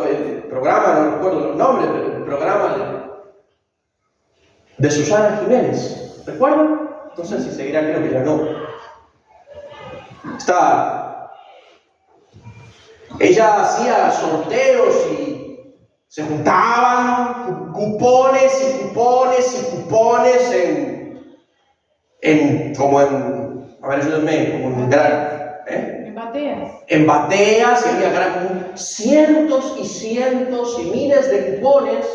el programa, no recuerdo los nombres, pero el programa de Susana Jiménez. ¿Recuerdan? No sé si seguirá, creo que ya no. Ella hacía sorteos y se juntaban cupones y cupones y cupones en bateas, y había cientos y cientos y miles de cupones,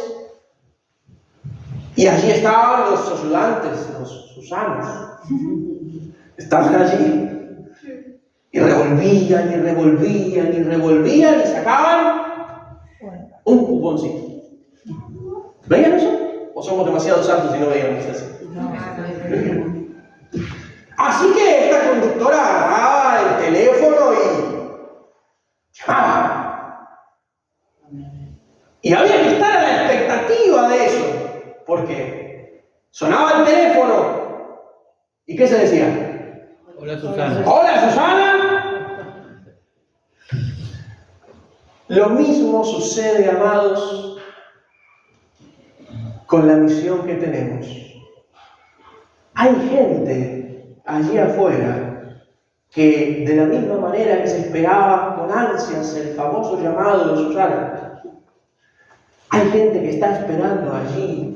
y allí estaban los ayudantes, los Susanos, estaban allí, y revolvían, y revolvían, y revolvían, y sacaban un cuponcito. ¿Veían eso? ¿O somos demasiado santos y no veíamos eso? Así que esta conductora agarraba el teléfono y llamaba. Y había que estar a la expectativa de eso, porque sonaba el teléfono. ¿Y qué se decía? Hola, Susana. ¡Hola, Susana! Lo mismo sucede, amados, con la misión que tenemos. Hay gente allí afuera que, de la misma manera que se esperaba con ansias el famoso llamado de Susana, hay gente que está esperando allí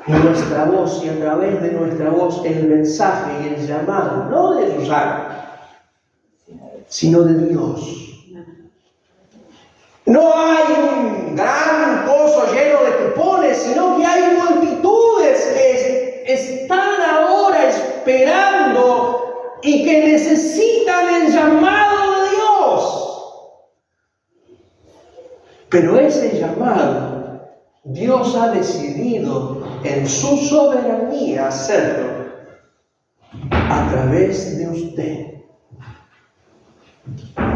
nuestra voz, y a través de nuestra voz el mensaje y el llamado, no de Susana, sino de Dios. No hay un gran pozo lleno de cupones, sino que hay multitudes que están ahora esperando y que necesitan el llamado de Dios. Pero ese llamado, Dios ha decidido en su soberanía hacerlo a través de usted.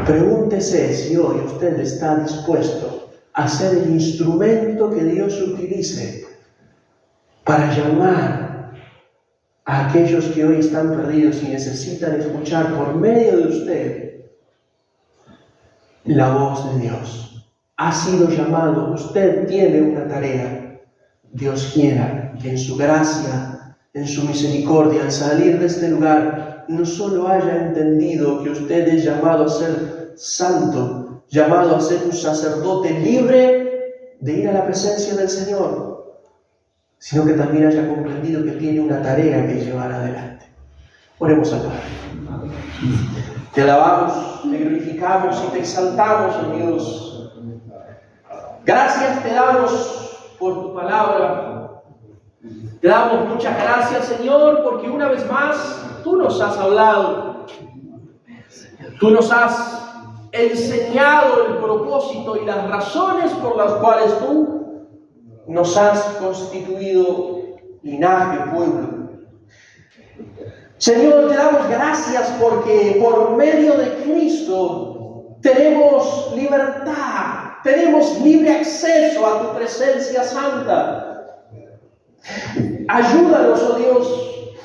Pregúntese si hoy usted está dispuesto a ser el instrumento que Dios utilice para llamar a aquellos que hoy están perdidos y necesitan escuchar por medio de usted la voz de Dios. Ha sido llamado, usted tiene una tarea. Dios quiera que en su gracia, en su misericordia, al salir de este lugar, no solo haya entendido que usted es llamado a ser santo, llamado a ser un sacerdote libre de ir a la presencia del Señor, sino que también haya comprendido que tiene una tarea que llevar adelante. Oremos al Padre. Te alabamos, te glorificamos y te exaltamos, oh Dios. Gracias te damos por tu palabra. Te damos muchas gracias, Señor, porque una vez más tú nos has hablado. Tú nos has enseñado el propósito y las razones por las cuales tú nos has constituido linaje, pueblo. Señor, te damos gracias porque por medio de Cristo tenemos libertad, tenemos libre acceso a tu presencia santa. Ayúdanos, oh Dios,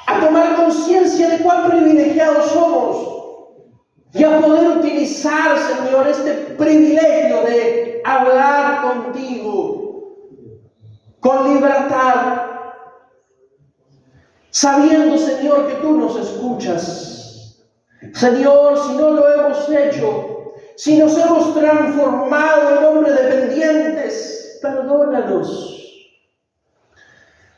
a tomar conciencia de cuán privilegiados somos y a poder utilizar, Señor, este privilegio de hablar contigo con libertad, sabiendo, Señor, que tú nos escuchas. Señor, si no lo hemos hecho, si nos hemos transformado en hombres dependientes, perdónanos.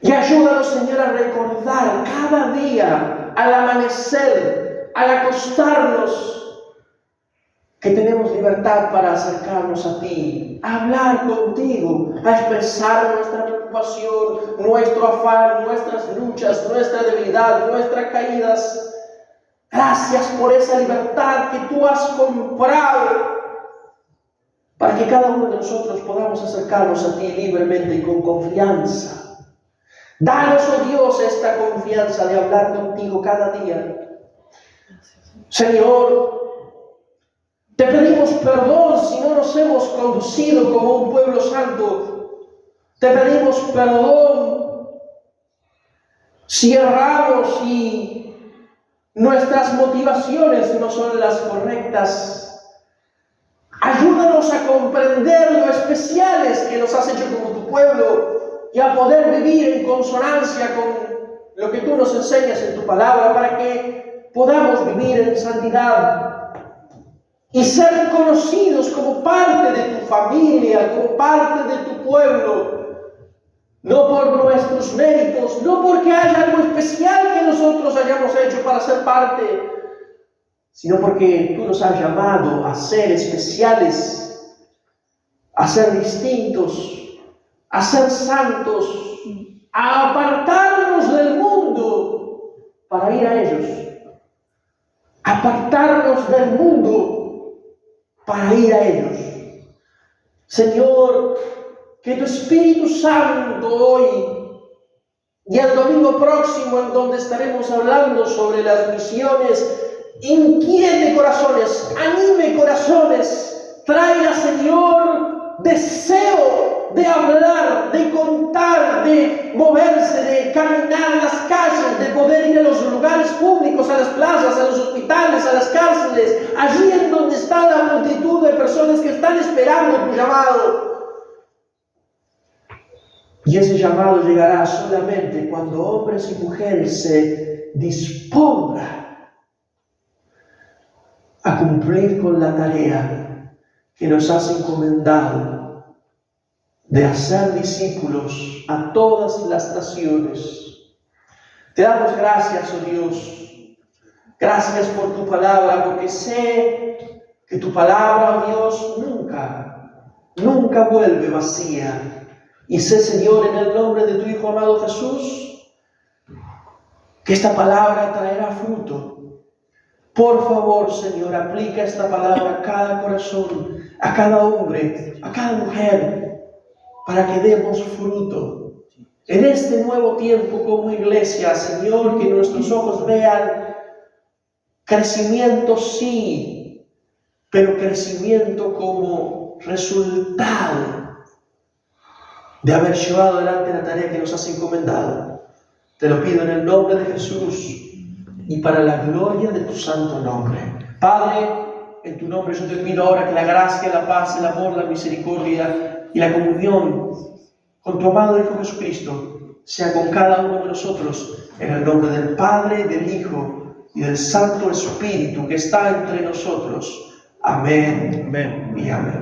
Y ayúdanos, Señor, a recordar cada día, al amanecer, al acostarnos, que tenemos libertad para acercarnos a ti, a hablar contigo, a expresar nuestra preocupación, nuestro afán, nuestras luchas, nuestra debilidad, nuestras caídas. Gracias por esa libertad que tú has comprado para que cada uno de nosotros podamos acercarnos a ti libremente y con confianza. Danos, oh Dios, esta confianza de hablar contigo cada día. Señor, te pedimos perdón si no nos hemos conducido como un pueblo santo. Te pedimos perdón si erramos y nuestras motivaciones no son las correctas. Ayúdanos a comprender lo especiales que nos has hecho como tu pueblo y a poder vivir en consonancia con lo que tú nos enseñas en tu palabra para que podamos vivir en santidad y ser conocidos como parte de tu familia, como parte de tu pueblo, no por nuestros méritos, no porque haya algo especial que nosotros hayamos hecho para ser parte, sino porque tú nos has llamado a ser especiales, a ser distintos, a ser santos, a apartarnos del mundo para ir a ellos, apartarnos del mundo para ir a ellos. Señor, que tu Espíritu Santo hoy y el domingo próximo, en donde estaremos hablando sobre las misiones, inquiete corazones, anime corazones, traiga, Señor, deseo de hablar, de contar, de moverse, de caminar las calles, de poder ir a los lugares públicos, a las plazas, a los hospitales, a las cárceles, allí en donde está la multitud de personas que están esperando tu llamado. Y ese llamado llegará solamente cuando hombres y mujeres se dispongan a cumplir con la tarea que nos has encomendado de hacer discípulos a todas las naciones. Te damos gracias, oh Dios. Gracias por tu palabra, porque sé que tu palabra, oh Dios, nunca vuelve vacía. Y sé, Señor, en el nombre de tu Hijo amado Jesús, que esta palabra traerá fruto. Por favor, Señor, aplica esta palabra a cada corazón, a cada hombre, a cada mujer, para que demos fruto. En este nuevo tiempo como iglesia, Señor, que nuestros ojos vean crecimiento, sí, pero crecimiento como resultado de haber llevado adelante la tarea que nos has encomendado. Te lo pido en el nombre de Jesús y para la gloria de tu santo nombre. Padre, en tu nombre yo te pido ahora que la gracia, la paz, el amor, la misericordia y la comunión con tu amado Hijo Jesucristo sea con cada uno de nosotros, en el nombre del Padre, del Hijo y del Santo Espíritu que está entre nosotros, Amén Amén. y amén.